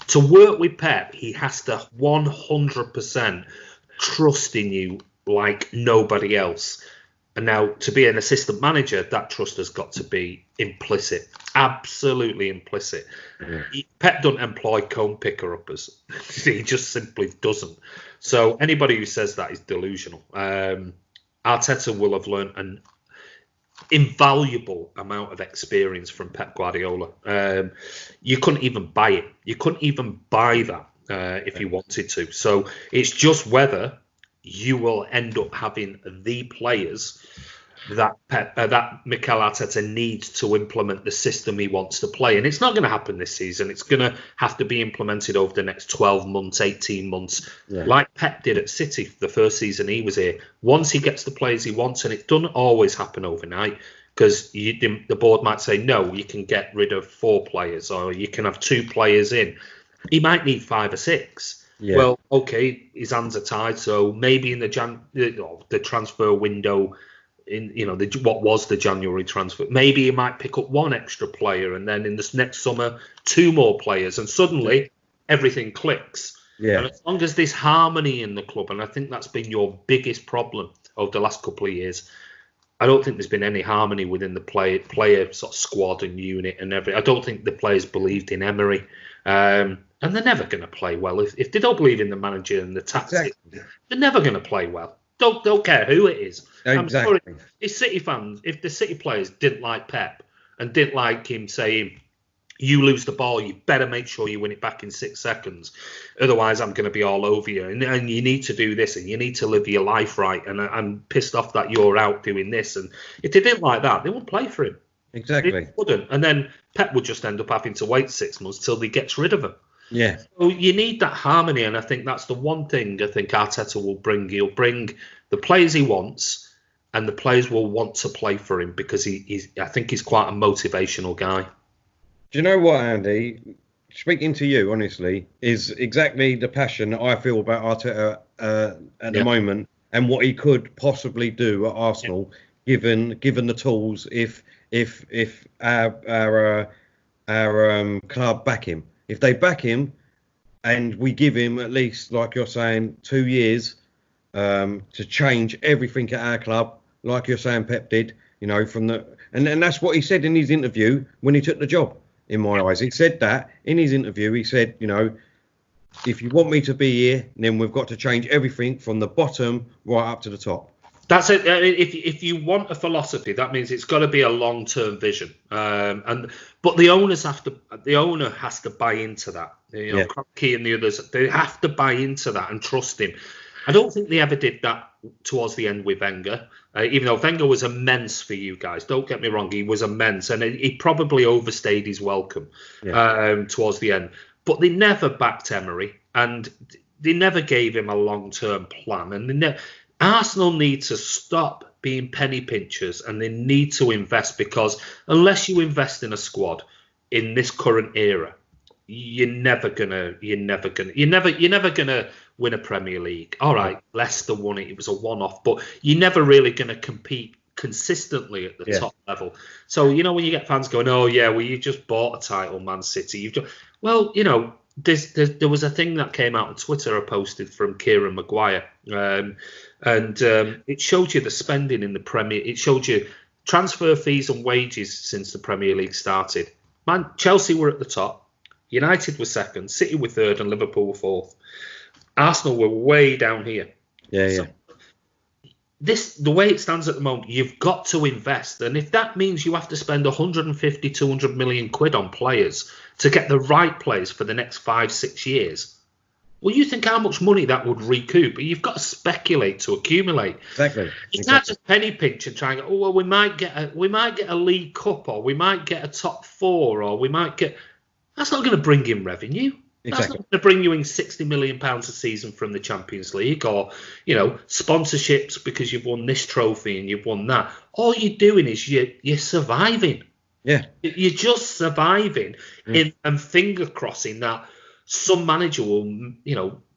To work with Pep, he has to 100% trust in you like nobody else. And now, to be an assistant manager, that trust has got to be implicit. Absolutely implicit. Pep doesn't employ cone picker-uppers. He just simply doesn't. So anybody who says that is delusional. Arteta will have learned an invaluable amount of experience from Pep Guardiola. You couldn't even buy it. You couldn't even buy that if you wanted to. So it's just whether you will end up having the players that Mikel Arteta needs to implement the system he wants to play. And it's not going to happen this season. It's going to have to be implemented over the next 12 months, 18 months, like Pep did at City the first season he was here. Once he gets the players he wants, and it doesn't always happen overnight, because the board might say, no, you can get rid of 4 players, or you can have 2 players in. He might need 5 or 6. Yeah. Well, okay, his hands are tied, so maybe in the transfer window, what was the January transfer, maybe he might pick up 1 extra player, and then in this next summer 2 more players, and suddenly everything clicks. Yeah. And as long as there's harmony in the club, and I think that's been your biggest problem over the last couple of years, I don't think there's been any harmony within the player sort of squad and unit and everything. I don't think the players believed in Emery. And they're never going to play well. If they don't believe in the manager and the tactics, they're never going to play well. Don't care who it is. Exactly. I'm sorry. If City fans, if the City players didn't like Pep and didn't like him saying, you lose the ball, you better make sure you win it back in 6 seconds. Otherwise, I'm going to be all over you. And you need to do this, and you need to live your life right. And I'm pissed off that you're out doing this. And if they didn't like that, they wouldn't play for him. Exactly. They wouldn't. And then Pep would just end up having to wait 6 months till he gets rid of him. Yeah. So you need that harmony, and I think that's the one thing I think Arteta will bring. He'll bring the players he wants, and the players will want to play for him because I think he's quite a motivational guy. Do you know what, Andy? Speaking to you, honestly, is exactly the passion that I feel about Arteta at the moment, and what he could possibly do at Arsenal, given the tools, if our club back him. If they back him, and we give him at least, like you're saying, 2 years to change everything at our club, like you're saying Pep did, and that's what he said in his interview when he took the job. In my eyes, he said that in his interview. He said, if you want me to be here, then we've got to change everything from the bottom right up to the top. That's it. If you want a philosophy, that means it's got to be a long-term vision. But the owner has to buy into that. Kroenke and the others, they have to buy into that and trust him. I don't think they ever did that towards the end with Wenger. Even though Wenger was immense for you guys, don't get me wrong, he was immense, and he probably overstayed his welcome towards the end. But they never backed Emery, and they never gave him a long-term plan. And Arsenal need to stop being penny pinchers, and they need to invest, because unless you invest in a squad in this current era, you're never gonna win a Premier League. All right, Leicester won it; it was a one-off, but you're never really gonna compete consistently at the top level. So when you get fans going, "Oh yeah, well you just bought a title, Man City." There was a thing that came out on Twitter I posted from Kieran Maguire, and it showed you the spending in the Premier. It showed you transfer fees and wages since the Premier League started. Man, Chelsea were at the top. United were second, City were third, and Liverpool were fourth. Arsenal were way down here. So the way it stands at the moment, you've got to invest. And if that means you have to spend 150, 200 million quid on players to get the right players for the next 5-6 years, well, you think how much money that would recoup. But you've got to speculate to accumulate. Exactly. You can't just penny pinch and try and go, oh, well, we might get a League Cup, or we might get a top 4, or we might get... That's not going to bring in revenue. That's not going to bring you in £60 million a season from the Champions League, or, sponsorships because you've won this trophy and you've won that. All you're doing is you're surviving. Yeah. You're just surviving and finger crossing that some manager will,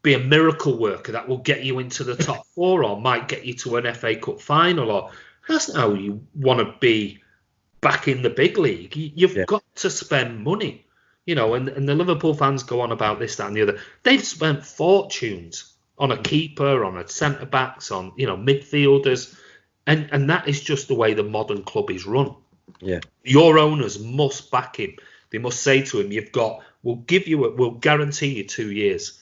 be a miracle worker that will get you into the top 4 or might get you to an FA Cup final. Or that's not how you want to be back in the big league. You've got to spend money. And the Liverpool fans go on about this, that, and the other. They've spent fortunes on a keeper, on a centre backs, on midfielders, and that is just the way the modern club is run. Yeah, your owners must back him. They must say to him, "We'll guarantee you 2 years."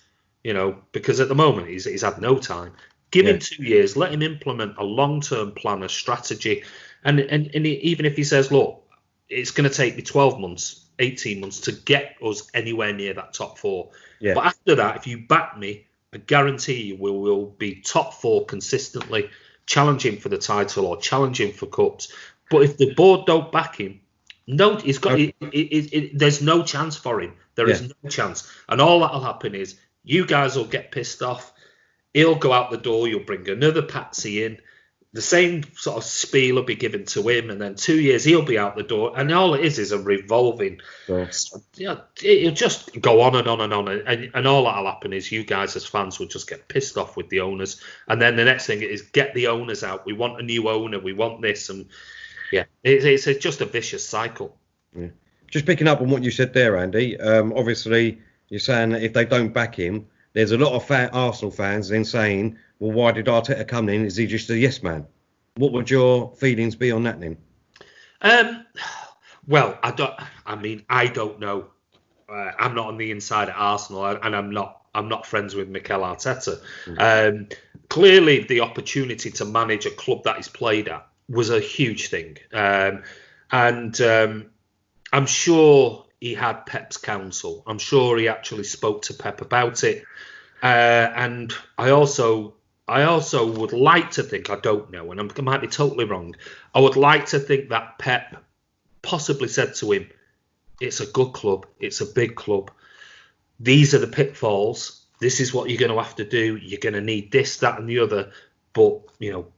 Because at the moment he's had no time. Give him 2 years. Let him implement a long-term plan, a strategy, and even if he says, "Look, it's going to take me 12 months." 18 months to get us anywhere near that top 4. Yeah. But after that, if you back me, I guarantee you we'll be top 4 consistently, challenging for the title or challenging for cups. But if the board don't back him, there's no chance for him. There is no chance. And all that'll happen is you guys will get pissed off. He'll go out the door. You'll bring another patsy in. The same sort of spiel will be given to him, and then 2 years he'll be out the door, and all it is a revolving. It'll just go on and on and on, and all that'll happen is you guys as fans will just get pissed off with the owners, and then the next thing is get the owners out. We want a new owner. We want this, and it's just a vicious cycle. Yeah. Just picking up on what you said there, Andy. Obviously, you're saying that if they don't back him, there's a lot of Arsenal fans then saying, well, why did Arteta come in? Is he just a yes man? What would your feelings be on that then? Well, I don't know. I'm not on the inside at Arsenal, and I'm not friends with Mikel Arteta. Clearly, the opportunity to manage a club that he's played at was a huge thing, and I'm sure he had Pep's counsel. I'm sure he actually spoke to Pep about it, and I also would like to think, I don't know, and I might be totally wrong, I would like to think that Pep possibly said to him, it's a good club, it's a big club, these are the pitfalls, this is what you're going to have to do, you're going to need this, that and the other, but,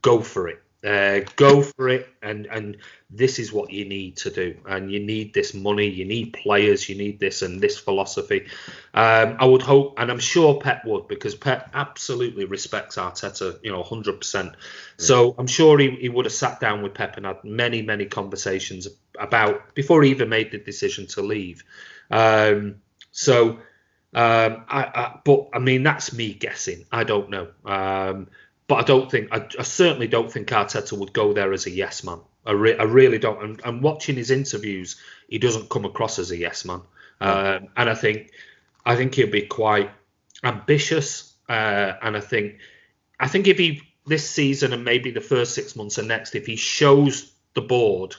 go for it. Go for it, and this is what you need to do. And you need this money, you need players, you need this and this philosophy. I would hope, and I'm sure Pep would, because Pep absolutely respects Arteta, 100%. So I'm sure he would have sat down with Pep and had many, many conversations about before he even made the decision to leave. But I mean, that's me guessing. I don't know. But I certainly don't think Arteta would go there as a yes man. I really don't. And watching his interviews, he doesn't come across as a yes man. And I think he'll be quite ambitious. And I think if he this season and maybe the first 6 months and next, if he shows the board,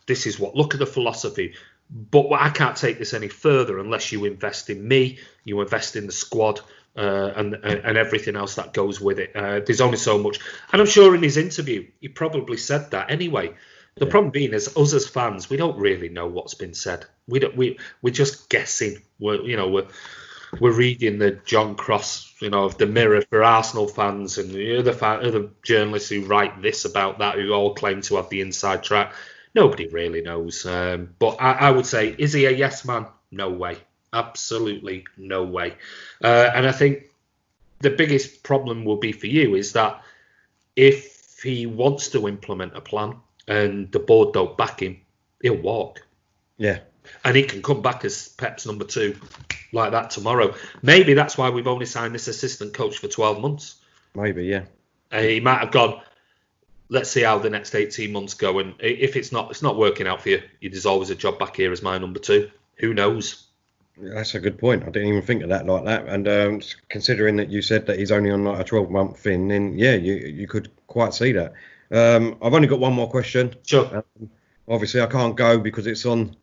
this is look at the philosophy. But I can't take this any further unless you invest in me, you invest in the squad. And everything else that goes with it. There's only so much, and I'm sure in his interview he probably said that anyway. The problem being is us as fans, we don't really know what's been said. We're just guessing. We're reading the John Cross, of the Mirror for Arsenal fans, and the other journalists who write this about that, who all claim to have the inside track. Nobody really knows. But I would say, is he a yes man? No way. Absolutely no way. And I think the biggest problem will be for you is that if he wants to implement a plan and the board don't back him, he'll walk. Yeah. And he can come back as Pep's number 2 like that tomorrow. Maybe that's why we've only signed this assistant coach for 12 months. Maybe, yeah. He might have gone, let's see how the next 18 months go. And if it's not working out for you, there's always a job back here as my number 2. Who knows? That's a good point. I didn't even think of that like that. And considering that you said that he's only on like a 12-month thing, then yeah, you could quite see that. I've only got one more question. Sure. Obviously, I can't go because it's on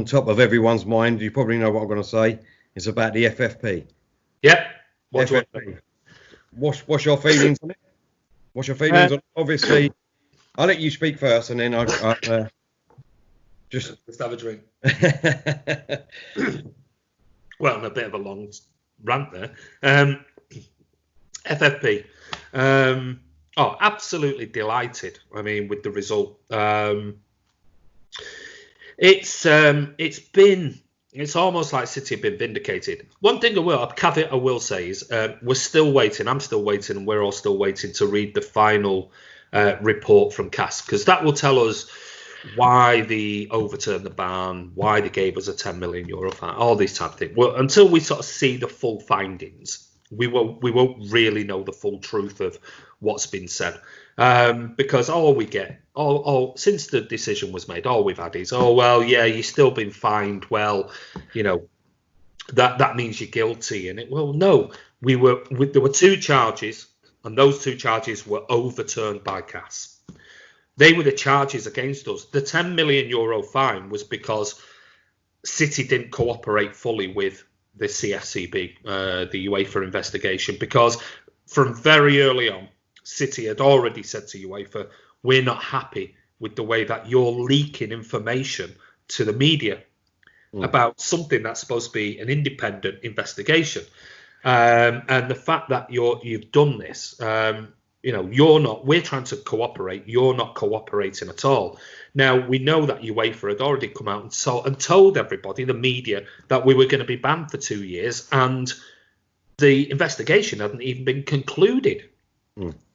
top of everyone's mind. You probably know what I'm going to say. It's about the FFP. Yep. FFP. What's your feelings on it? What's your feelings on it? Obviously, I'll let you speak first, and then I'll just have a drink. Well, a bit of a long rant there. FFP. Absolutely delighted. I mean, with the result. It's almost like City have been vindicated. One thing a caveat I will say is we're still waiting. I'm still waiting, and we're all still waiting to read the final report from CAS, because that will tell us why they overturned the ban, why they gave us a €10 million fine, all these type of things. Well, until we sort of see the full findings, we won't really know the full truth of what's been said. Because all we get, since the decision was made, all we've had is, you've still been fined. Well, that means you're guilty. And no, there were 2 charges, and those 2 charges were overturned by CAS. They were the charges against us. The €10 million fine was because City didn't cooperate fully with the CFCB, the UEFA investigation, because from very early on, City had already said to UEFA, we're not happy with the way that you're leaking information to the media about something that's supposed to be an independent investigation. And the fact that you've done this, we're trying to cooperate. You're not cooperating at all. Now, we know that UEFA had already come out and told everybody, the media, that we were going to be banned for 2 years, and the investigation hadn't even been concluded.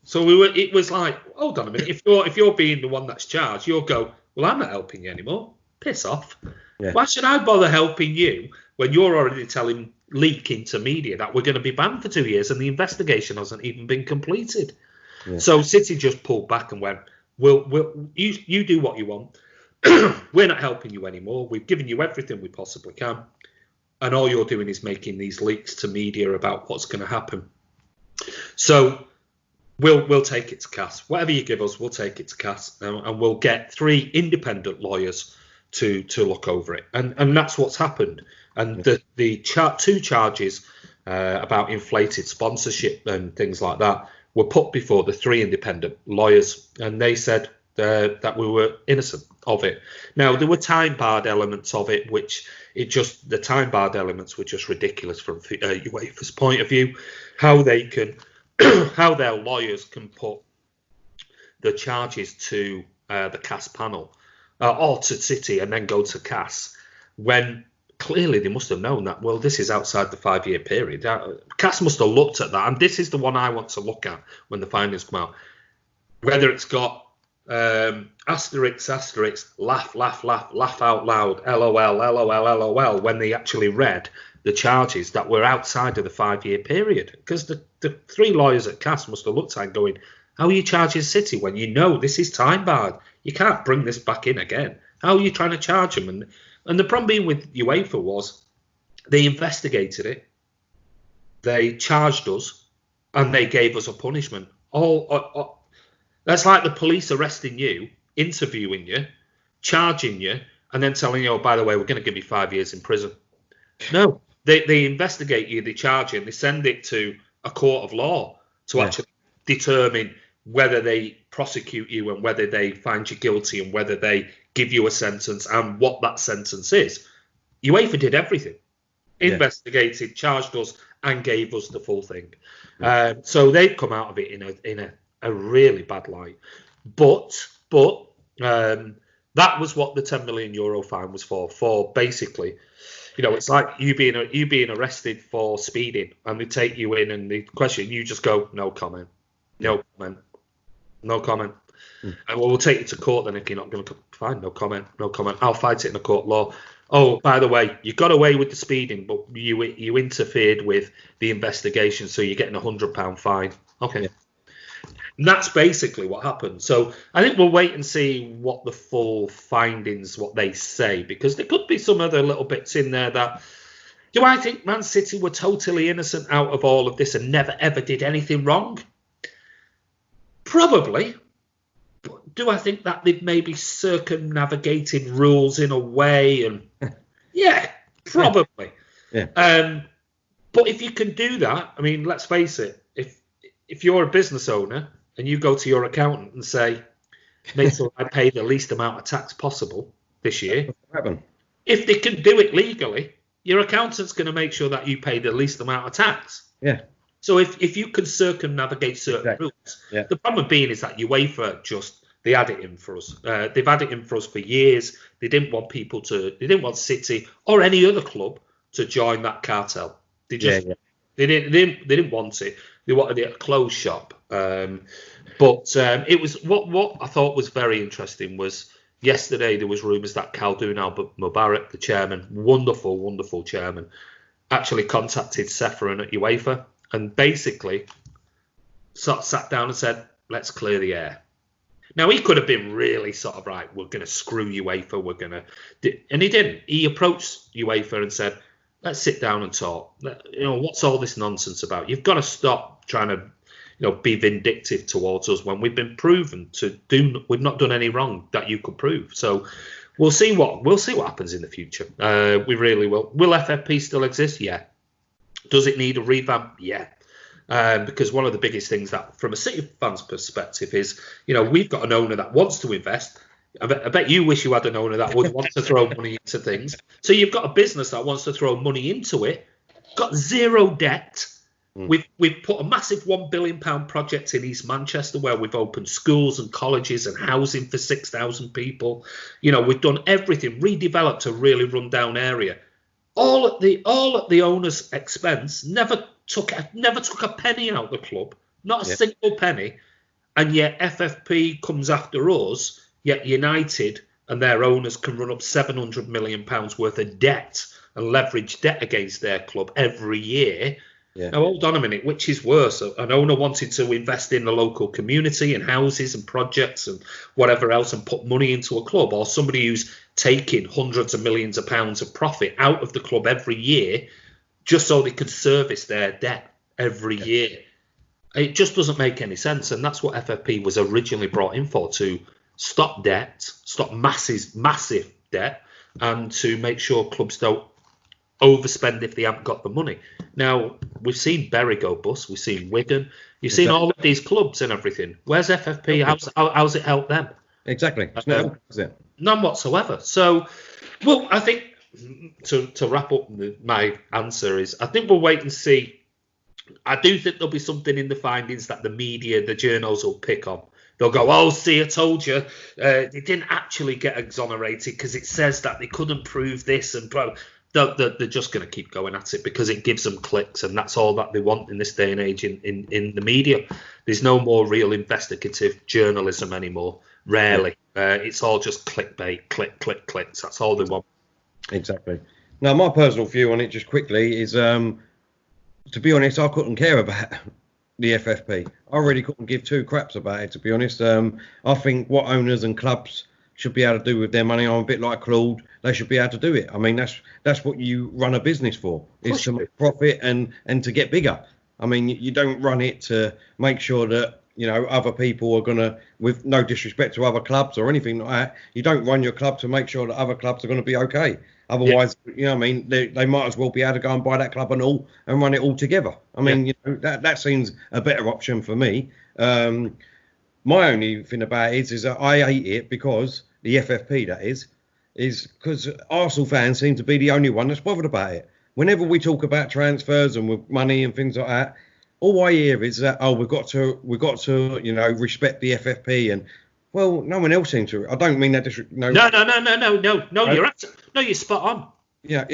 So it was like, hold on a minute. If you're being the one that's charged, you'll go, well, I'm not helping you anymore. Piss off. Yeah. Why should I bother helping you when you're already leaking to media that we're going to be banned for 2 years and the investigation hasn't even been completed? Yeah. So City just pulled back and went, you do what you want. We're not helping you anymore. We've given you everything we possibly can. And all you're doing is making these leaks to media about what's going to happen. So we'll take it to CAS. Whatever you give us, we'll take it to CAS. And we'll get 3 independent lawyers to look over it. And that's what's happened. And the 2 charges about inflated sponsorship and things like that were put before the 3 independent lawyers, and they said that we were innocent of it. Now, there were time-barred elements of it, the time-barred elements were just ridiculous from UEFA's point of view, how their lawyers can put the charges to the CAS panel or to City and then go to CAS, when clearly they must have known that, well, this is outside the 5-year period. CAS must have looked at that, and this is the one I want to look at when the findings come out. Whether it's got asterisk, laugh out loud, LOL, when they actually read the charges that were outside of the 5-year period. Because the 3 lawyers at CAS must have looked at it going, how are you charging City when you know this is time barred? You can't bring this back in again. How are you trying to charge them? And the problem being with UEFA was they investigated it, they charged us, and they gave us a punishment. That's like the police arresting you, interviewing you, charging you, and then telling you, oh, by the way, we're going to give you 5 years in prison. No, they investigate you, they charge you, and they send it to a court of law to actually determine whether they prosecute you and whether they find you guilty and whether they give you a sentence and what that sentence is. UEFA did everything. Investigated, charged us, and gave us the full thing. So they've come out of it in a really bad light. But that was what the €10 million fine was for basically, it's like you being arrested for speeding, and they take you in and they question you, just go, no comment. And we'll take you to court then if you're not going to. Fine, no comment. I'll fight it in a court of law. Oh, by the way, you got away with the speeding, but you interfered with the investigation, so you're getting £100 fine. Okay. Yeah. And that's basically what happened. So I think we'll wait and see what the full findings, what they say, because there could be some other little bits in there that. Do I think Man City were totally innocent out of all of this and never ever did anything wrong? Probably. But do I think that they've maybe circumnavigated rules in a way? And yeah, probably. Yeah. But if you can do that, I mean, let's face it. If you're a business owner and you go to your accountant and say, make sure I pay the least amount of tax possible this year, if they can do it legally, your accountant's going to make sure that you pay the least amount of tax. Yeah. So if you can circumnavigate certain rules, the problem being is that UEFA they had it in for us. They've had it in for us for years. They didn't want they didn't want City or any other club to join that cartel. They didn't want it. They wanted it a closed shop. But it was what I thought was very interesting was yesterday there was rumours that Khaldoon Al-Mubarak, the chairman, wonderful chairman, actually contacted Ceferin at UEFA and basically sat down and said, let's clear the air. Now, he could have been really sort of right, we're going to screw UEFA, and he didn't. He approached UEFA and said, let's sit down and talk. What's all this nonsense about? You've got to stop trying to, be vindictive towards us when we've been proven we've not done any wrong that you could prove. So we'll see what happens in the future. We really will. Will FFP still exist? Yeah. Does it need a revamp? Yeah. Because one of the biggest things that, from a City fan's perspective, is, we've got an owner that wants to invest. I bet you wish you had an owner that would want to throw money into things. So you've got a business that wants to throw money into it, got zero debt. We've put a massive £1 billion project in East Manchester where we've opened schools and colleges and housing for 6,000 people. We've done everything, redeveloped a really run-down area. All at the owner's expense. Never took a penny out of the club, not a single penny. And yet FFP comes after us. Yet United and their owners can run up £700 million worth of debt and leverage debt against their club every year. Yeah. Now, hold on a minute, which is worse? An owner wanted to invest in the local community and houses and projects and whatever else and put money into a club, or somebody who's taking hundreds of millions of pounds of profit out of the club every year just so they could service their debt every year. It just doesn't make any sense. And that's what FFP was originally brought in for, to stop debt, stop massive debt, and to make sure clubs don't overspend if they haven't got the money. Now, we've seen Bury go bust, we've seen Wigan, you've seen all of these clubs and everything. Where's FFP? How's it helped them? Exactly. None whatsoever. So, well, I think to wrap up my answer is, I think we'll wait and see. I do think there'll be something in the findings that the media, the journals will pick on. they'll go, oh, see, I told you. They didn't actually get exonerated because it says that they couldn't prove this. And they're just going to keep going at it because it gives them clicks, and that's all that they want in this day and age in the media. There's no more real investigative journalism anymore. Rarely. It's all just clickbait, clicks. That's all they want. Exactly. Now, my personal view on it, just quickly, is to be honest, I couldn't care about the FFP. I really couldn't give two craps about it, to be honest. I think what owners and clubs should be able to do with their money, I'm a bit like Claude, they should be able to do it. I mean, that's what you run a business for, is to make profit and to get bigger. I mean, you don't run it to make sure that, other people are going to, with no disrespect to other clubs or anything like that, you don't run your club to make sure that other clubs are going to be okay. Otherwise, they might as well be able to go and buy that club and run it all together. I mean, that seems a better option for me. My only thing about it is that I hate it because the FFP, that is because Arsenal fans seem to be the only one that's bothered about it. Whenever we talk about transfers and with money and things like that, all I hear is that, we've got to respect the FFP, and well, no one else seems to. I don't mean that. No, you're spot on. Yeah,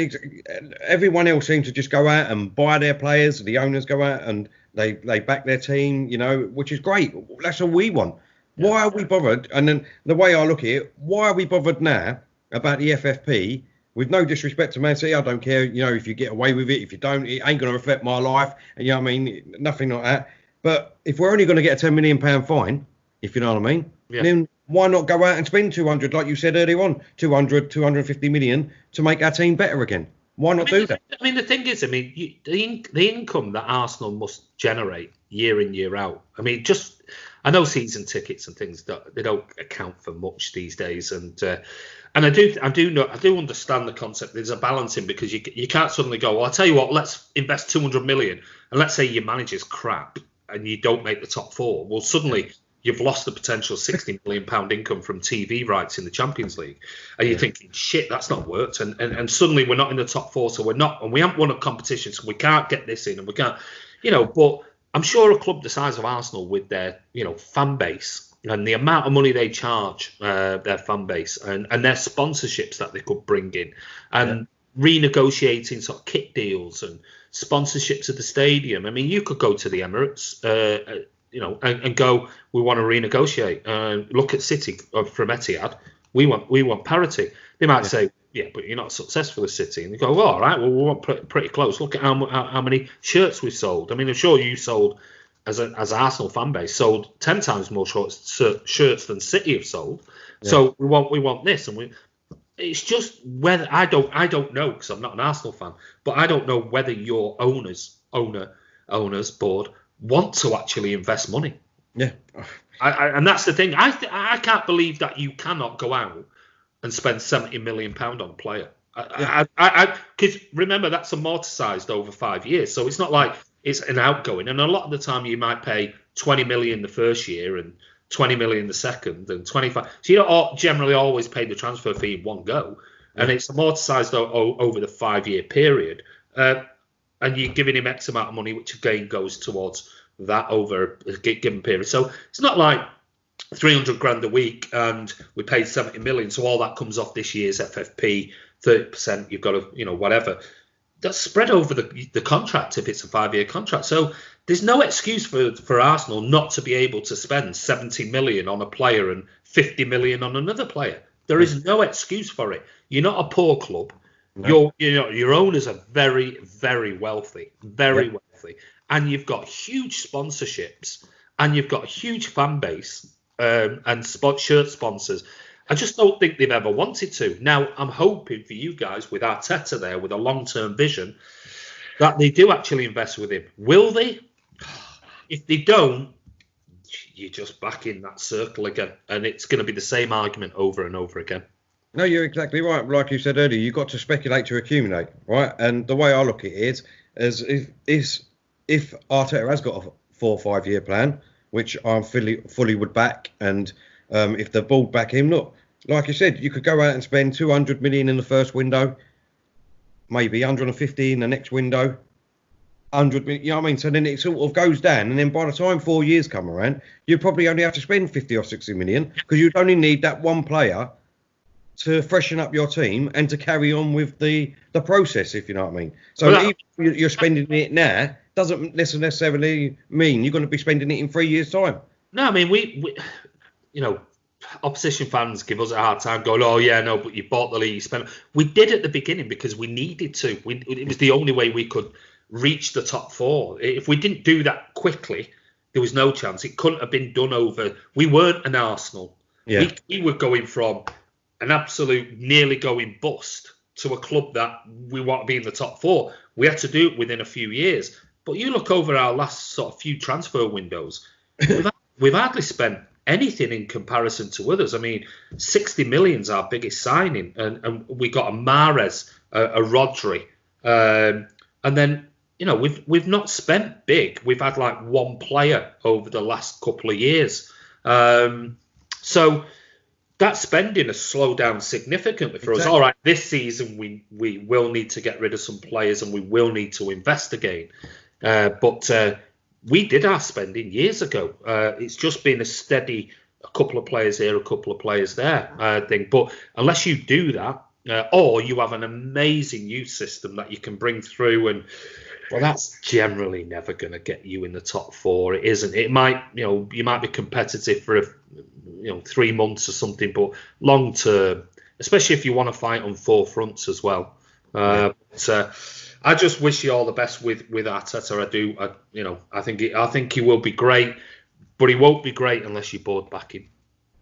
everyone else seems to just go out and buy their players. The owners go out and they back their team, which is great. That's all we want. Yeah. Why are we bothered? And then the way I look at it, why are we bothered now about the FFP? With no disrespect to Man City, I don't care, if you get away with it. If you don't, it ain't going to affect my life. Nothing like that. But if we're only going to get a £10 million fine, if you know what I mean, then why not go out and spend 200, like you said earlier on, 250 million to make our team better again? Why not do that? I mean, the thing is, the income that Arsenal must generate year in, year out. I know season tickets and things, they don't account for much these days, and I do understand the concept. There's a balancing because you can't suddenly go, well, I'll tell you what, let's invest 200 million, and let's say your manager's crap and you don't make the top four. Well, suddenly you've lost the potential £60 million income from TV rights in the Champions League, and you're thinking, shit, that's not worked, and suddenly we're not in the top four, so we're not, and we haven't won a competition, so we can't get this in, and we can't, but I'm sure a club the size of Arsenal with their, fan base and the amount of money they charge their fan base and their sponsorships that they could bring in and renegotiating sort of kit deals and sponsorships of the stadium. I mean, you could go to the Emirates, and go, we want to renegotiate. Look at City from Etihad. We want parity. They might say, yeah, but you're not successful as City. And they go, well, all right, well, we want pretty close. Look at how many shirts we've sold. I mean, I'm sure you sold, as Arsenal fan base, sold 10 times more shirts than City have sold. Yeah. So we want this, and it's just whether I don't know, because I'm not an Arsenal fan, but I don't know whether your owners board want to actually invest money. Yeah, and that's the thing. I can't believe that you cannot go out and spend £70 million on a player. Because remember, that's amortised over 5 years, so it's not like it's an outgoing. And a lot of the time, you might pay 20 million the first year and 20 million the second, and 25. So you don't generally always pay the transfer fee in one go, and it's amortised over the 5 year period. And you're giving him X amount of money, which again goes towards that over a given period. So it's not like 300 grand a week and we paid 70 million. So all that comes off this year's FFP, 30%, you've got to, whatever. That's spread over the contract if it's a 5 year contract. So there's no excuse for Arsenal not to be able to spend 70 million on a player and 50 million on another player. There is no excuse for it. You're not a poor club. No. Your owners are very, very wealthy, wealthy, and you've got huge sponsorships, and you've got a huge fan base, and shirt sponsors. I just don't think they've ever wanted to. Now, I'm hoping for you guys with Arteta there, with a long-term vision, that they do actually invest with him. Will they? If they don't, you're just back in that circle again, and it's going to be the same argument over and over again. No, you're exactly right. Like you said earlier, you've got to speculate to accumulate, right? And the way I look at it is if Arteta has got a 4 or 5 year plan, which I fully would back, and if the board back him, look, like you said, you could go out and spend 200 million in the first window, maybe 150 in the next window, 100 million, you know what I mean? So then it sort of goes down, and then by the time 4 years come around, you probably only have to spend 50 or 60 million, because you'd only need that one player to freshen up your team and to carry on with the process, if you know what I mean. So even if you're spending it now, doesn't necessarily mean you're going to be spending it in 3 years' time. No, I mean, we you know, opposition fans give us a hard time going, oh, yeah, no, but you bought the league, you spent. We did at the beginning because we needed to. It was the only way we could reach the top four. If we didn't do that quickly, there was no chance. It couldn't have been done over. We weren't an Arsenal. Yeah. We were going from an absolute nearly going bust to a club that we want to be in the top four. We had to do it within a few years. But you look over our last sort of few transfer windows, we've hardly spent anything in comparison to others. I mean, 60 million's our biggest signing, and we got a Mahrez, a Rodri, and then, you know, we've not spent big. We've had like one player over the last couple of years. So that spending has slowed down significantly for us. All right, this season we will need to get rid of some players and we will need to invest again. But we did our spending years ago. It's just been a steady, a couple of players here, a couple of players there thing. But unless you do that, or you have an amazing youth system that you can bring through, and well, that's generally never going to get you in the top four. It isn't. It might, you know, you might be competitive for 3 months or something, but long term, especially if you want to fight on four fronts as well. I just wish you all the best with Arteta. I do. I think he will be great, but he won't be great unless you board back him.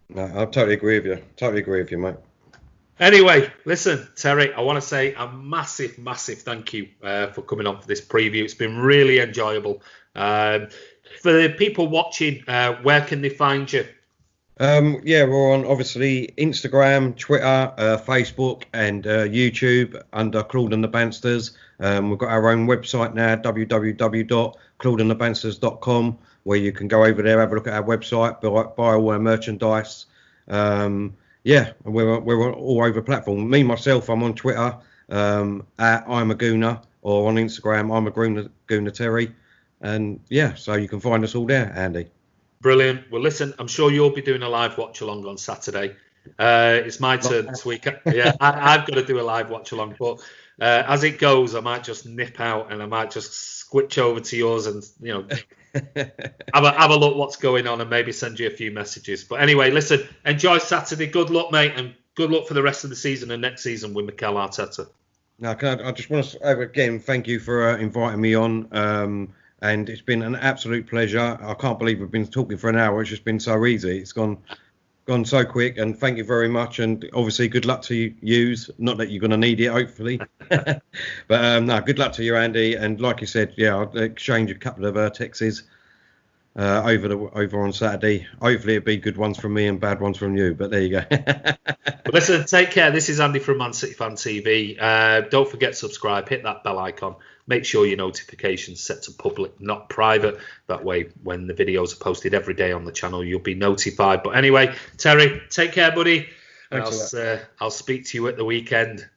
No, I totally agree with you, mate. Anyway, listen, Terry, I want to say a massive, massive thank you for coming on for this preview. It's been really enjoyable. For the people watching, where can they find you? We're on, obviously, Instagram, Twitter, Facebook, and YouTube under Claude and the Bansters. We've got our own website now, www.claudeandthebansters.com, where you can go over there, have a look at our website, buy all our merchandise. We're on all over platform. Me, myself, I'm on Twitter, at Imagooner, or on Instagram, I'm a Gooner Terry. And so you can find us all there, Andy. Brilliant. Well, listen, I'm sure you'll be doing a live watch along on Saturday. It's my turn this week. Yeah, I've got to do a live watch along, but as it goes, I might just nip out and I might just switch over to yours and, have a look what's going on and maybe send you a few messages. But anyway, listen, enjoy Saturday. Good luck, mate, and good luck for the rest of the season and next season with Mikel Arteta. Now, I just want to again thank you for inviting me on. And it's been an absolute pleasure. I can't believe we've been talking for an hour. It's just been so easy. It's gone so quick. And thank you very much. And obviously, good luck to you. Not that you're going to need it, hopefully. But good luck to you, Andy. And like you said, I'll exchange a couple of texts over on Saturday. Hopefully, it'll be good ones from me and bad ones from you. But there you go. Well, listen, take care. This is Andy from Mancityfantv. Don't forget to subscribe. Hit that bell icon. Make sure your notifications set to public, not private. That way, when the videos are posted every day on the channel, you'll be notified. But anyway, Terry, take care, buddy. I'll speak to you at the weekend.